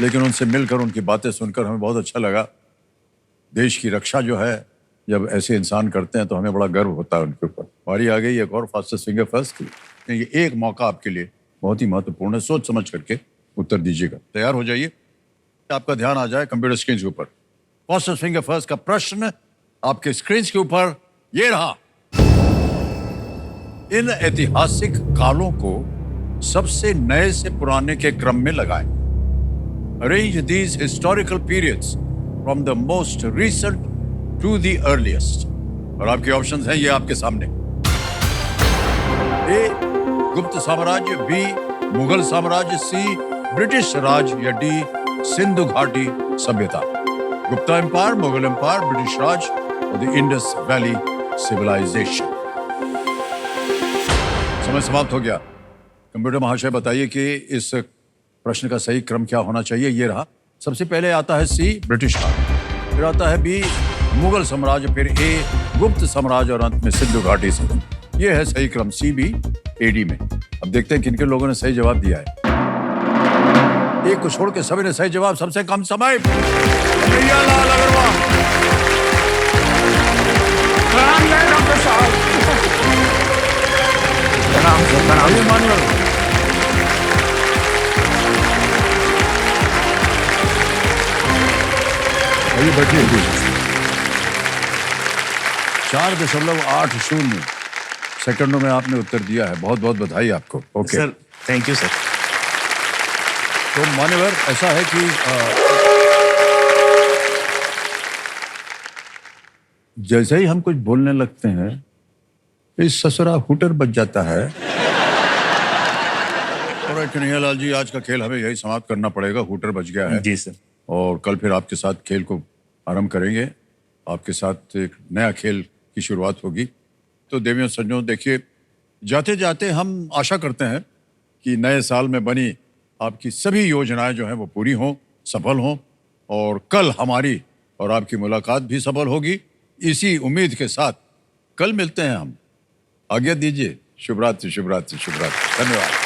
लेकिन उनसे मिलकर उनकी बातें सुनकर हमें बहुत अच्छा लगा। देश की रक्षा जो है जब ऐसे इंसान करते हैं तो हमें बड़ा गर्व होता है उनके ऊपर। बारी आ गई एक और फास्टेस्ट फिंगर फर्स्ट की। ये एक मौका आपके लिए बहुत ही महत्वपूर्ण है, सोच समझ करके उत्तर दीजिएगा। तैयार हो जाइए, आपका ध्यान आ जाए कंप्यूटर स्क्रीन के ऊपर। फास्टेस्ट फिंगर फर्स्ट का प्रश्न आपके स्क्रीन के ऊपर ये रहा। इन ऐतिहासिक कालों को सबसे नए से पुराने के क्रम में लगाएं। Arrange these historical periods from the most recent to the earliest. और आपके ऑप्शंस हैं ये आपके सामने। ए गुप्त साम्राज्य, बी मुगल साम्राज्य, सी ब्रिटिश राज, या डी सिंधु घाटी सभ्यता। Gupta empire, Mughal empire, British Raj और द इंडस वैली सिविलाइजेशन। समय समाप्त हो गया। कंप्यूटर महाशय बताइए कि इस प्रश्न का सही क्रम क्या होना चाहिए। ये रहा। सबसे पहले आता है सी ब्रिटिश राज, फिर आता है बी मुगल साम्राज्य, फिर ए गुप्त साम्राज्य और अंत में सिंधु घाटी सभ्यता। ये है सही क्रम सी बी एडी में। अब देखते हैं किन किन लोगों ने सही जवाब दिया है। एक को छोड़ के सभी ने सही जवाब। सबसे कम समय कन्हैयालाल अग्रवाल। मानुअल। आइए बैठिए। 4.80 सेकंडों में आपने उत्तर दिया है। बहुत बहुत बधाई आपको। Okay sir, thank you sir. तो मान्यवर, ऐसा है कि जैसे ही हम कुछ बोलने लगते हैं इस ससुरा हुटर बच जाता है। और कन्हैयालाल जी, आज का खेल हमें यही समाप्त करना पड़ेगा। हुटर बच गया है जी सर। और कल फिर आपके साथ खेल को आरंभ करेंगे। आपके साथ एक नया खेल की शुरुआत होगी। तो देवियों सज्जनों, देखिए, जाते जाते हम आशा करते हैं कि नए साल में बनी आपकी सभी योजनाएं जो हैं वो पूरी हों, सफल हों, और कल हमारी और आपकी मुलाकात भी सफल होगी। इसी उम्मीद के साथ कल मिलते हैं हम। आज्ञा दीजिए। शुभ रात्रि, शुभ रात्रि, शुभ रात्रि। धन्यवाद।